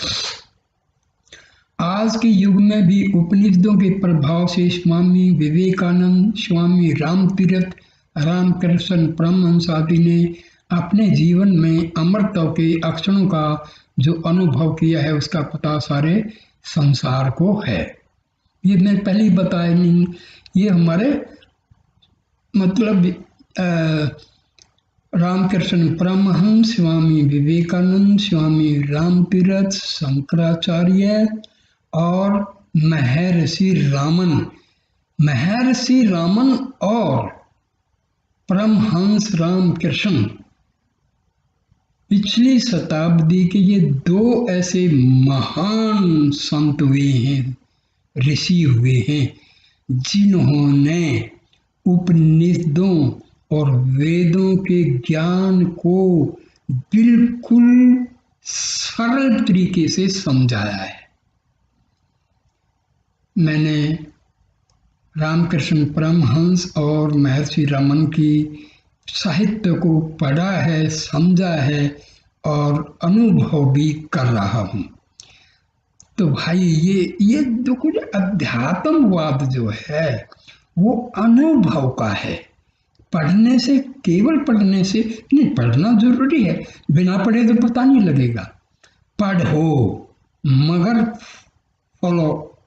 आज के युग में भी उपनिषदों के प्रभाव से स्वामी विवेकानंद, स्वामी रामतीर्थ, रामकृष्ण परमहंस आदि ने अपने जीवन में अमरत्व के अक्षरों का जो अनुभव किया है उसका पता सारे संसार को है। ये मैं पहले ही बताया नहीं, ये हमारे मतलब रामकृष्ण परमहंस, स्वामी विवेकानंद, स्वामी रामतीर्थ, शंकराचार्य और महर्षि रामन और परमहंस रामकृष्ण पिछली शताब्दी के ये दो ऐसे महान संत हुए हैं, ऋषि हुए हैं, जिन्होंने उपनिषदों और वेदों के ज्ञान को बिल्कुल सरल तरीके से समझाया है। मैंने रामकृष्ण परमहंस और महर्षि रमन की साहित्य को पढ़ा है, समझा है और अनुभव भी कर रहा हूँ। तो भाई ये जो कुछ अध्यात्मवाद जो है वो अनुभव का है। पढ़ने से, केवल पढ़ने से नहीं, पढ़ना जरूरी है, बिना पढ़े तो पता नहीं लगेगा। पढ़ो मगर फॉलो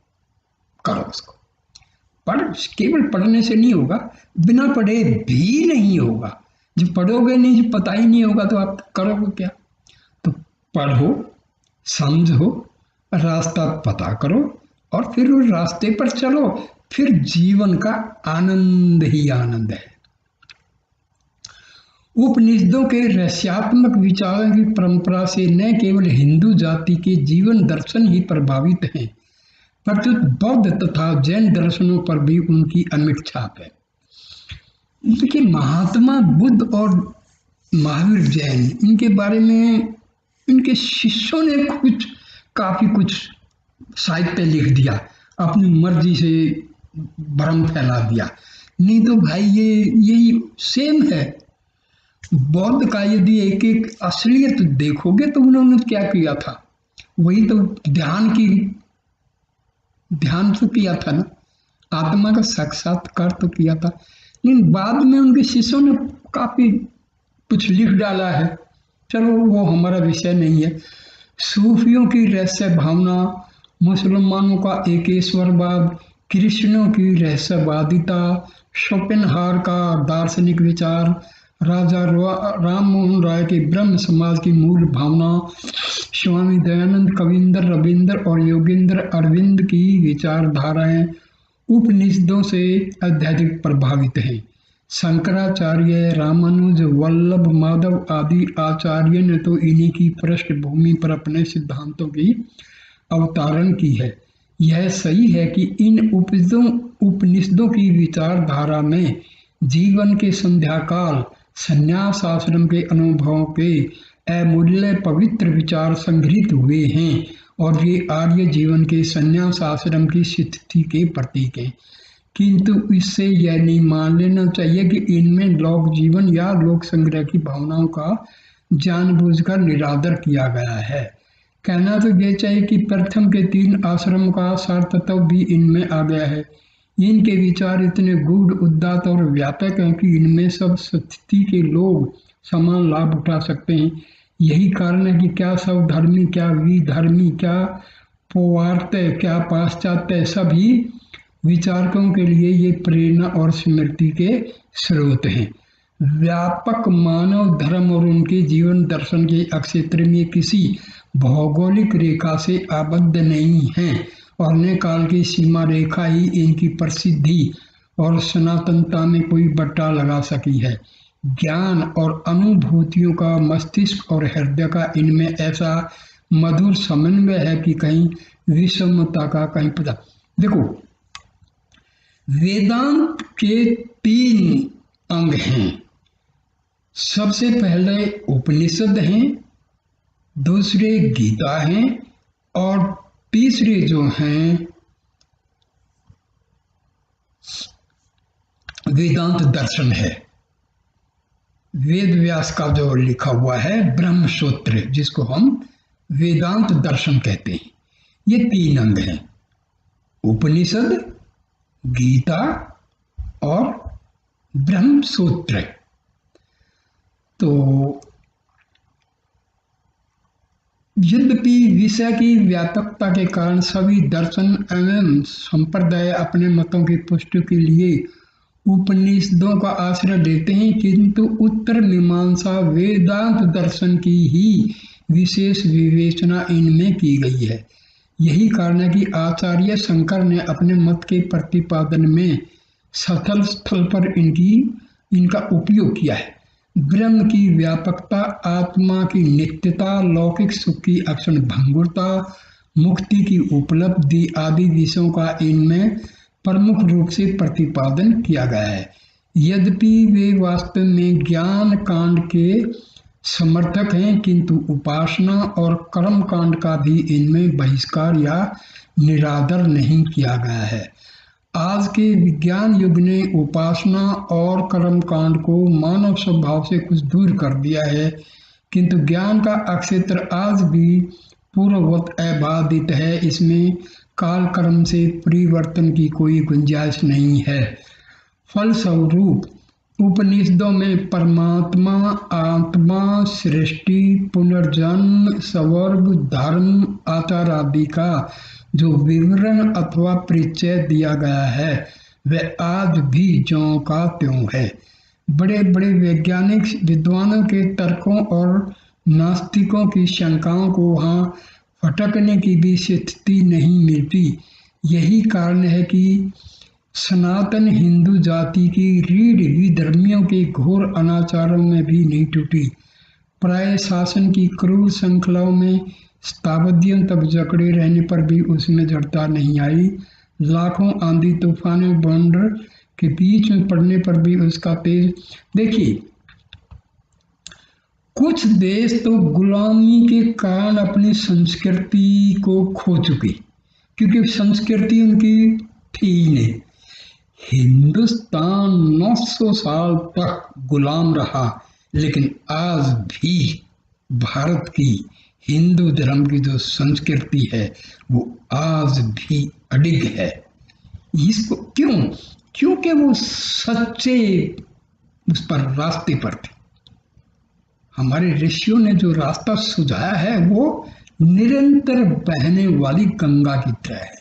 करो उसको। केवल पढ़ने से नहीं होगा, बिना पढ़े भी नहीं होगा। जब पढ़ोगे नहीं, जब पता ही नहीं होगा तो आप करोगे क्या? तो पढ़ो, समझो, रास्ता पता करो और फिर उस रास्ते पर चलो, फिर जीवन का आनंद ही आनंद है। उपनिषदों के रहस्यात्मक विचारों की परंपरा से न केवल हिंदू जाति के जीवन दर्शन ही प्रभावित हैं, परंतु बौद्ध तथा जैन दर्शनों पर भी उनकी अमिट छाप है। देखिए, महात्मा बुद्ध और महावीर जैन, इनके बारे में इनके शिष्यों ने काफी कुछ साहित्य लिख दिया, अपनी मर्जी से भ्रम फैला दिया। नहीं तो भाई यही सेम है। बौद्ध का यदि एक एक असलियत देखोगे तो उन्होंने क्या किया था, वही तो ध्यान तो किया था ना, आत्मा का साक्षात्कार तो किया था। लेकिन बाद में उनके शिष्यों ने काफी कुछ लिख डाला है, चलो वो हमारा विषय नहीं है। सूफियों की रहस्य भावना, मुसलमानों का एकेश्वरवाद, कृष्णों की रहस्यवादिता, शोपेनहावर का दार्शनिक विचार, राजा राम मोहन राय के ब्रह्म समाज की मूल भावना, स्वामी दयानंद, कविंदर रविंद्र और योगेंद्र अरविंद की विचारधाराएं उपनिषदों से अत्यधिक प्रभावित हैं। शंकराचार्य, रामानुज, वल्लभ, माधव आदि आचार्य ने तो इन्हीं की पृष्ठभूमि पर अपने सिद्धांतों की अवतारण की है। यह सही है कि इन उपनिषदों की विचारधारा में जीवन के संध्याकाल संन्यास आश्रम के अनुभवों के अमूल्य पवित्र विचार संग्रहित हुए हैं और ये आर्य जीवन के संन्यास आश्रम की स्थिति के प्रतीक हैं। किंतु इससे यह नहीं मान लेना चाहिए कि इनमें लोक जीवन या लोक संग्रह की भावनाओं का जानबूझकर निरादर किया गया है। कहना तो ये चाहिए कि प्रथम के 3 आश्रम का सार तत्व भी इनमें आ गया है। इनके विचार इतने गूढ़, उदात्त और व्यापक हैं कि इनमें सब स्थिति के लोग समान लाभ उठा सकते हैं। यही कारण है कि क्या सब धर्मी, क्या विधर्मी, क्या पौवार्त्य, क्या पाश्चात्य, सभी विचारकों के लिए ये प्रेरणा और स्मृति के स्रोत हैं। व्यापक मानव धर्म और उनके जीवन दर्शन के अक्षेत्र में किसी भौगोलिक रेखा से आबद्ध नहीं हैं और न काल की सीमा रेखा ही इनकी प्रसिद्धि और सनातनता में कोई बट्टा लगा सकी है। ज्ञान और अनुभूतियों का मस्तिष्क और हृदय का इनमें ऐसा मधुर समन्वय है कि कहीं विषमता का कहीं पता। देखो, वेदांत के 3 अंग हैं। सबसे पहले उपनिषद हैं, दूसरे गीता हैं और तीसरे जो हैं वेदांत दर्शन है। वेद व्यास का जो लिखा हुआ है ब्रह्म सूत्र, जिसको हम वेदांत दर्शन कहते हैं। ये 3 अंग हैं, उपनिषद, गीता और ब्रह्म सूत्र। तो यद्यपि विषय की व्यापकता के कारण सभी दर्शन एवं संप्रदाय अपने मतों की पुष्टि के लिए उपनिषदों का आश्रय लेते हैं, किंतु उत्तर मीमांसा वेदांत दर्शन की ही विशेष विवेचना इनमें की गई है। यही कारण है कि आचार्य शंकर ने अपने मत के प्रतिपादन में स्थल स्थल पर इनका उपयोग किया है। ब्रह्म की व्यापकता, आत्मा की नित्यता, लौकिक सुख की अक्षण भंगुरता, मुक्ति की उपलब्धि आदि विषयों का इनमें प्रमुख रूप से प्रतिपादन किया गया है। यद्यपि वे वास्तव में ज्ञान कांड के समर्थक हैं, किंतु उपासना और कर्म कांड का भी इनमें बहिष्कार या निरादर नहीं किया गया है। आज के विज्ञान युग ने उपासना और कर्म कांड को मानव स्वभाव से कुछ दूर कर दिया है, किंतु ज्ञान का अक्षेत्र आज भी पूर्ववत अबाधित है। इसमें काल कर्म से परिवर्तन की कोई गुंजाइश नहीं है। फलस्वरूप उपनिषदों में परमात्मा, आत्मा, सृष्टि, पुनर्जन्म, स्वर्ग, धर्म, आचार आदि का जो विवरण अथवा परिचय दिया गया है वह आज भी ज्यों का त्यों है। बड़े बड़े वैज्ञानिक विद्वानों के तर्कों और नास्तिकों की शंकाओं को वहाँ फटकने की भी स्थिति नहीं मिलती। यही कारण है कि सनातन हिंदू जाति की रीढ़ विधर्मियों के घोर अनाचारों में भी नहीं टूटी। प्राय शासन की क्रूर श्रृंखलाओं में शताब्दियों तक जकड़े रहने पर भी उसमें जड़ता नहीं आई। लाखों आंधी तूफानों बौंडर के बीच में पड़ने पर भी उसका तेज। देखिए, कुछ देश तो गुलामी के कारण अपनी संस्कृति को खो चुके, क्योंकि संस्कृति उनकी थी ही नहीं। हिंदुस्तान 900 साल तक गुलाम रहा, लेकिन आज भी भारत की हिंदू धर्म की जो संस्कृति है वो आज भी अडिग है। इसको क्यों? क्योंकि वो सच्चे उस पर रास्ते पर थे। हमारे ऋषियों ने जो रास्ता सुझाया है वो निरंतर बहने वाली गंगा की तरह है।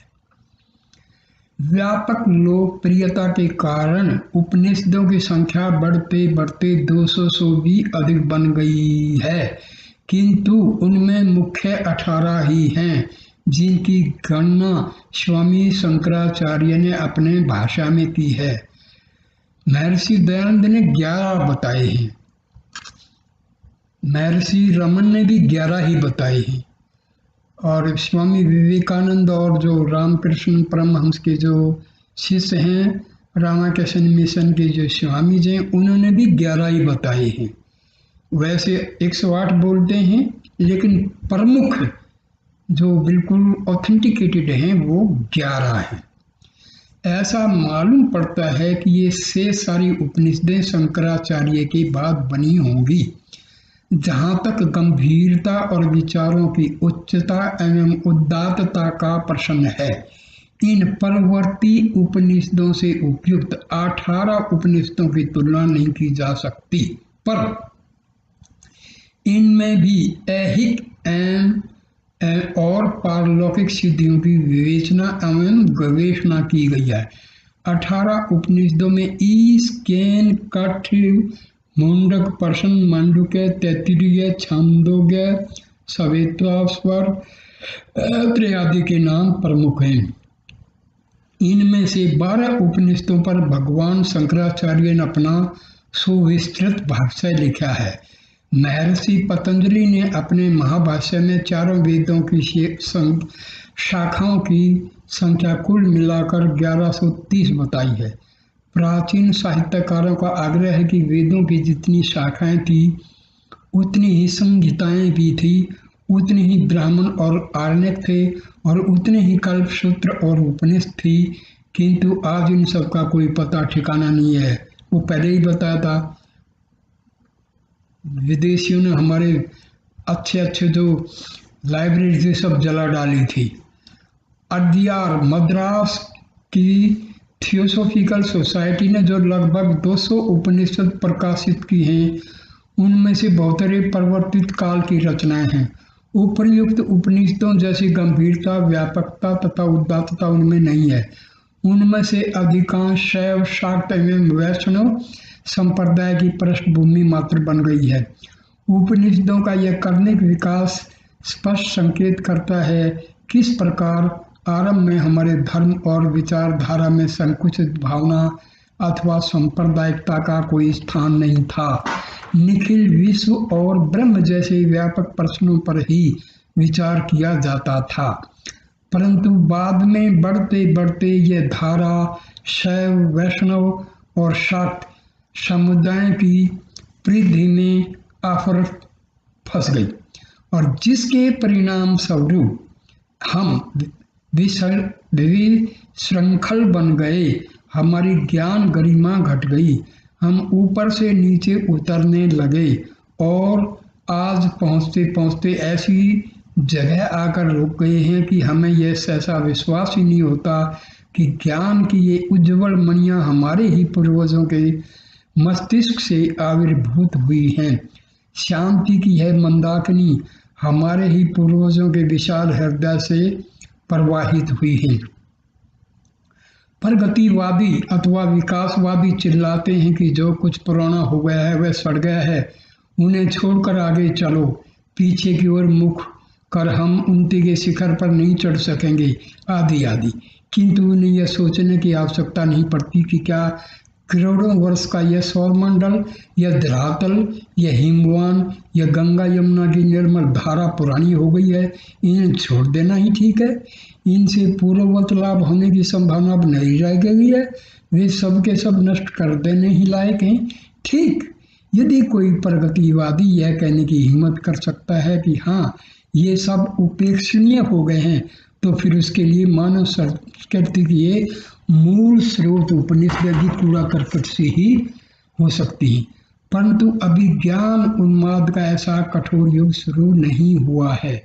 व्यापक लोकप्रियता के कारण उपनिषदों की संख्या बढ़ते बढ़ते 200 से भी अधिक बन गई है, किंतु उनमें मुख्य 18 ही हैं, जिनकी गणना स्वामी शंकराचार्य ने अपने भाषा में की है। महर्षि दयानंद ने 11 बताए हैं, महर्षि रमन ने भी 11 ही बताए हैं, और स्वामी विवेकानंद और जो रामकृष्ण परमहंस के जो शिष्य हैं, रामाकृष्ण मिशन के जो स्वामी जी हैं, उन्होंने भी 11 ही बताए हैं। वैसे 108 बोलते हैं, लेकिन प्रमुख जो बिल्कुल ऑथेंटिकेटेड हैं वो 11 हैं। ऐसा मालूम पड़ता है कि ये शेष सारी उपनिषदें शंकराचार्य की बात बनी होंगी। जहाँ तक गंभीरता और विचारों की उच्चता एवं उदात्तता का प्रश्न है, इन परवर्ती उपनिषदों से उपयुक्त 18 उपनिषदों की तुलना नहीं की जा सकती, पर इनमें भी ऐहिक और पारलौकिक सिद्धियों की विवेचना एवं गवेषणा की गई है। 18 उपनिषदों में ईश, केन, कठ, मुंडक, प्रश्न, मांडुक्य, तैत्तिरीय, छांदोग्य, सवेतास्वर आदि के नाम प्रमुख हैं। इनमें से 12 उपनिषदों पर भगवान शंकराचार्य ने अपना सुविस्तृत भाष्य लिखा है। महर्षि पतंजलि ने अपने महाभाष्य में चारों वेदों की शाखाओं की संख्या कुल मिलाकर 1130 बताई है। प्राचीन साहित्यकारों का आग्रह है कि वेदों की जितनी शाखाएं थी उतनी ही संहिताएं भी थी, उतने ही ब्राह्मण और आरण्यक थे और उतने ही कल्पसूत्र और उपनिषद थी, किंतु आज इन सब का कोई पता ठिकाना नहीं है। वो पहले ही बताया था, विदेशियों ने हमारे अच्छे अच्छे जो लाइब्रेरी थी सब जला डाली थी। अड्यार मद्रास की थियोसॉफिकल सोसाइटी ने जो लगभग 200 उपनिषद प्रकाशित की हैं, उनमें से बहुतरे परिवर्तित काल की रचनाएं हैं। उपर्युक्त उपनिषदों जैसी गंभीरता, व्यापकता तथा उदात्तता उनमें नहीं है। उनमें से अधिकांश शैव, शाक्त एवं वैष्णव संप्रदाय की पृष्ठभूमि मात्र बन गई है। उपनिषदों का यह कर्णिक विकास स्पष्ट संकेत करता है किस प्रकार आरंभ में हमारे धर्म और विचारधारा में संकुचित भावना अथवा सांप्रदायिकता का कोई स्थान नहीं था। निखिल विश्व और ब्रह्म जैसे व्यापक प्रश्नों पर ही विचार किया जाता था, परंतु बाद में बढ़ते बढ़ते यह धारा शैव, वैष्णव और शाक्त समुदाय की परिधि में आफर फंस गई और जिसके परिणाम स्वरूप हम विशृंखल बन गए। हमारी ज्ञान गरिमा घट गई, हम ऊपर से नीचे उतरने लगे और आज पहुँचते पहुँचते ऐसी जगह आकर रुक गए हैं कि हमें यह सहसा विश्वास ही नहीं होता कि ज्ञान की ये उज्जवल मणियाँ हमारे ही पूर्वजों के मस्तिष्क से आविर्भूत हुई हैं। शांति की है मंदाकिनी हमारे ही पूर्वजों के विशाल हृदय से प्रवाहित हुई है। प्रगतिवादी अथवा विकासवादी चिल्लाते हैं कि जो कुछ पुराना हो गया है वह सड़ गया है, उन्हें छोड़कर आगे चलो, पीछे की ओर मुख कर हम उन्नति के शिखर पर नहीं चढ़ सकेंगे, आदि आदि। किंतु उन्हें यह सोचने की आवश्यकता नहीं पड़ती कि क्या करोड़ों वर्ष का यह सौरमंडल, यह धरातल, यह हिमवान, यह गंगा यमुना की निर्मल धारा पुरानी हो गई है, इन्हें छोड़ देना ही ठीक है। इनसे पूर्ववत लाभ होने की संभावना अब नहीं रह गई है, वे सब के सब नष्ट कर देने ही लायक हैं। ठीक, यदि कोई प्रगतिवादी यह कहने की हिम्मत कर सकता है कि हाँ ये सब उपेक्षणीय हो गए हैं, तो फिर उसके लिए मानव संस्कृति की ये मूल स्रोत उपनिषद की कूड़ा करकट से ही हो सकती है। परंतु अभी ज्ञान उन्माद का ऐसा कठोर युग शुरू नहीं हुआ है।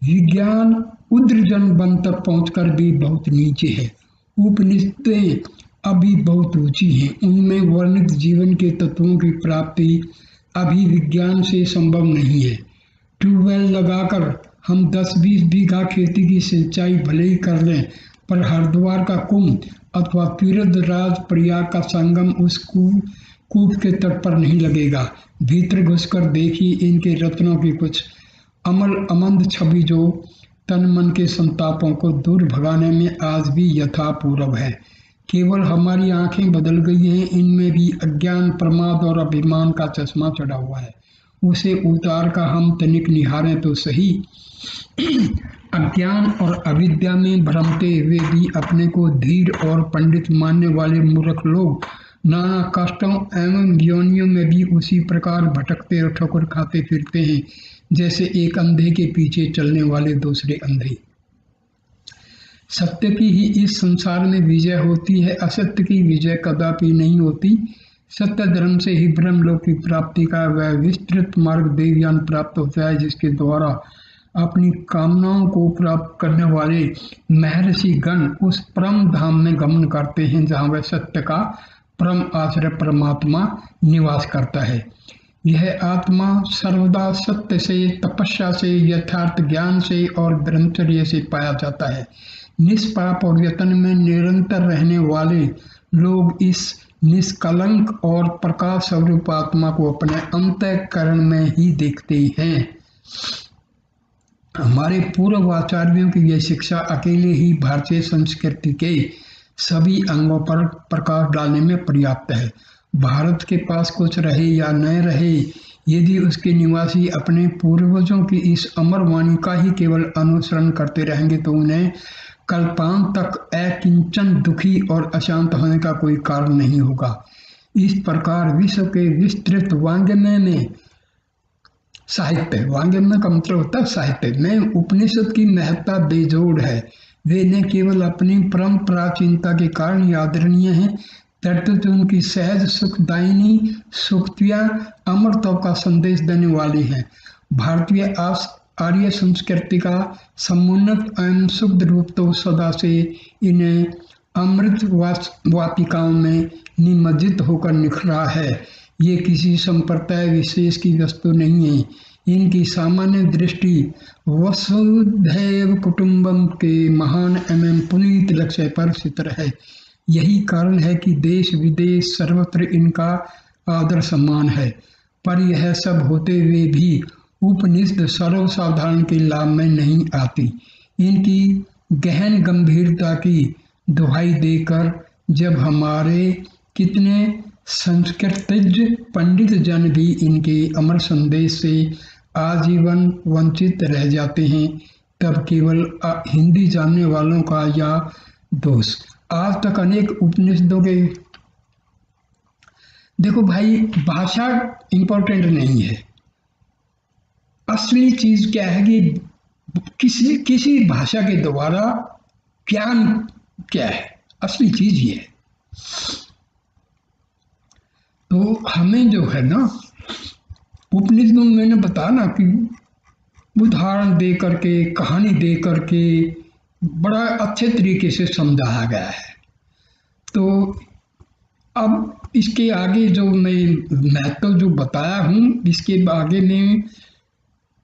विज्ञान उद्रजन बन तक पहुंचकर भी बहुत नीचे है। उपनिषदें अभी बहुत ऊंची हैं, उनमें वर्णित जीवन के तत्वों की प्राप्ति अभी विज्ञान से संभव नहीं है। ट्यूबवेल लगाकर हम 10-20 बीघा खेती की सिंचाई भले ही कर लें, पर हरिद्वार का कुंभ अथवा तीर्थराज प्रयाग का संगम उस कूप के तट पर नहीं लगेगा। भीतर घुसकर देखिए इनके रत्नों की कुछ अमल अमंद छवि जो तन मन के संतापों को दूर भगाने में आज भी यथापूर्व है। केवल हमारी आंखें बदल गई हैं, इनमें भी अज्ञान, प्रमाद और अभिमान का चश्मा चढ़ा हुआ है। उसे उतार कर हम तनिक निहारें तो सही। अज्ञान और अविद्या में भ्रमते हुए भी अपने को धीर और पंडित मानने वाले मूर्ख लोग नाना कष्टों एवं योनियों में भी उसी प्रकार भटकते और ठोकर खाते फिरते हैं जैसे एक अंधे के पीछे चलने वाले दूसरे अंधे। सत्य की ही इस संसार में विजय होती है, असत्य की विजय कदापि नहीं होती। सत्य धर्म से ही ब्रह्मलोक की प्राप्ति का वह विस्तृत मार्ग देवयान प्राप्त होता है, जिसके द्वारा अपनी कामनाओं को प्राप्त करने वाले महर्षि गण उस परम धाम में गमन करते हैं जहाँ वह सत्य का परम आश्रय परमात्मा निवास करता है। यह आत्मा सर्वदा सत्य से, तपस्या से, यथार्थ ज्ञान से और ब्रह्मचर्य से पाया जाता है। निष्पाप और यत्न में निरंतर रहने वाले लोग इस निष्कलंक और प्रकाश स्वरूप आत्मा को अपने अंतःकरण में ही देखते हैं। हमारे पूर्व आचार्यों की यह शिक्षा अकेले ही भारतीय संस्कृति के सभी अंगों पर प्रकाश डालने में पर्याप्त है। भारत के पास कुछ रहे या न रहे, यदि उसके निवासी अपने पूर्वजों की इस अमर वाणी का ही केवल अनुसरण करते रहेंगे तो उन्हें कल्पांत तक अकिंचन दुखी और अशांत होने का कोई कारण नहीं होगा। इस प्रकार विश्व के विस्तृत वांग्मय में साहित्य, वांग्मय का मतलब होता है साहित्य में उपनिषद की महत्ता बेजोड़ है। वे न केवल अपनी परम प्राचीनता के कारण आदरणीय हैं, तर्तुत उनकी सहज सुखदायिनी सूक्तियां अमरत्व का संदेश देने वाली हैं। भारतीय आर्य संस्कृति का समुन्नत एवं शुद्ध रूप तो सदा से इन्हें अमृत वाटिकाओं में निमज्जित होकर निखरा है। ये किसी संप्रदाय विशेष की वस्तु नहीं है। इनकी सामान्य दृष्टि वसुधैव कुटुंबम के महान एवं पुनीत लक्ष्य पर स्थिर है। यही कारण है कि देश विदेश सर्वत्र इनका आदर सम्मान है। पर यह सब होते हुए भी उपनिषद सर्वसाधारण के लाभ में नहीं आती। इनकी गहन गंभीरता की दुहाई देकर जब हमारे कितने संस्कृतज्ञ पंडित जन भी इनके अमर संदेश से आजीवन वंचित रह जाते हैं, तब केवल हिंदी जानने वालों का या दोष। आज तक अनेक उपनिषदों के, देखो भाई, भाषा इंपॉर्टेंट नहीं है। असली चीज क्या है कि किसी भाषा के द्वारा ज्ञान क्या है, असली चीज ये है। तो हमें जो है ना, उपनिषदों में मैंने बताया ना कि उदाहरण दे करके, कहानी दे करके बड़ा अच्छे तरीके से समझाया गया है। तो अब इसके आगे जो मैं तो जो बताया हूँ, इसके आगे में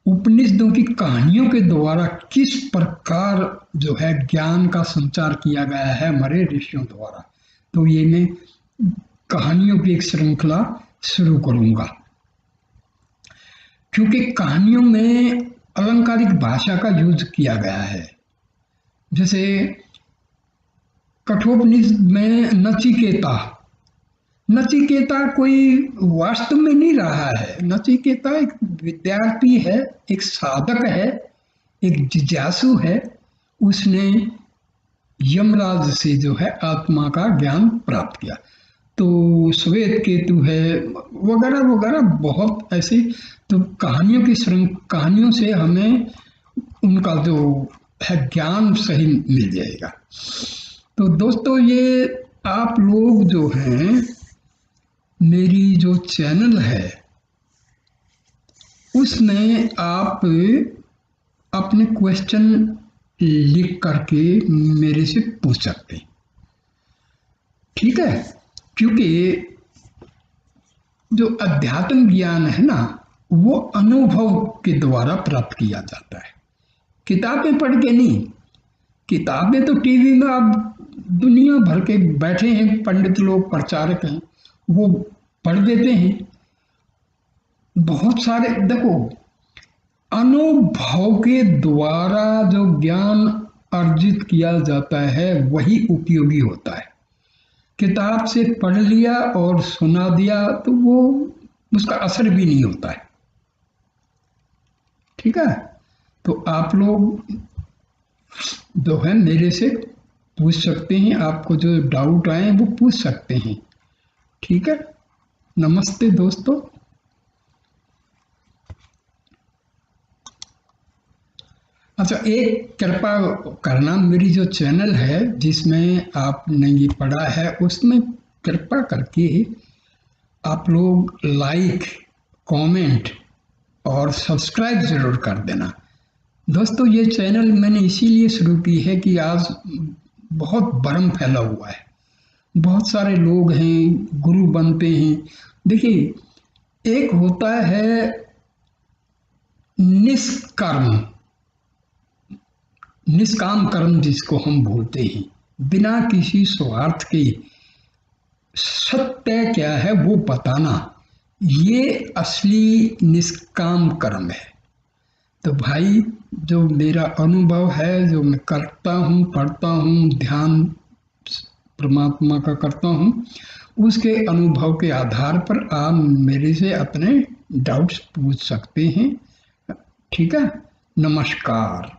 उपनिषदों की कहानियों के द्वारा किस प्रकार जो है ज्ञान का संचार किया गया है हमारे ऋषियों द्वारा, तो ये मैं कहानियों की एक श्रृंखला शुरू करूंगा। क्योंकि कहानियों में अलंकारिक भाषा का यूज किया गया है। जैसे कठोपनिषद में नचिकेता कोई वास्तव में नहीं रहा है। नचिकेता एक विद्यार्थी है, एक साधक है, एक जिज्ञासु है। उसने यमराज से जो है आत्मा का ज्ञान प्राप्त किया। तो श्वेत केतु है वगैरह वगैरह बहुत ऐसी, तो कहानियों से हमें उनका जो है ज्ञान सही मिल जाएगा। तो दोस्तों, ये आप लोग जो हैं, मेरी जो चैनल है उसमें आप अपने क्वेश्चन लिख करके मेरे से पूछ सकते हैं, ठीक है? क्योंकि जो अध्यात्म ज्ञान है ना, वो अनुभव के द्वारा प्राप्त किया जाता है, किताबें पढ़ के नहीं। किताबें तो टीवी में आप दुनिया भर के बैठे हैं पंडित लोग, प्रचारक हैं, वो पढ़ देते हैं बहुत सारे। देखो, अनुभव के द्वारा जो ज्ञान अर्जित किया जाता है वही उपयोगी होता है। किताब से पढ़ लिया और सुना दिया तो वो उसका असर भी नहीं होता है, ठीक है? तो आप लोग जो है मेरे से पूछ सकते हैं, आपको जो डाउट आए वो पूछ सकते हैं, ठीक है? नमस्ते दोस्तों। अच्छा, एक कृपा करना, मेरी जो चैनल है जिसमें आपने ये पढ़ा है उसमें कृपा करके आप लोग लाइक, कमेंट और सब्सक्राइब जरूर कर देना। दोस्तों, ये चैनल मैंने इसीलिए शुरू की है कि आज बहुत भ्रम फैला हुआ है, बहुत सारे लोग हैं गुरु बनते हैं। देखिए, एक होता है निष्काम कर्म जिसको हम बोलते हैं, बिना किसी स्वार्थ के सत्य क्या है वो बताना, ये असली निष्काम कर्म है। तो भाई, जो मेरा अनुभव है, जो मैं करता हूँ, पढ़ता हूँ, ध्यान परमात्मा का करता हूँ, उसके अनुभव के आधार पर आप मेरे से अपने डाउट्स पूछ सकते हैं, ठीक है? नमस्कार।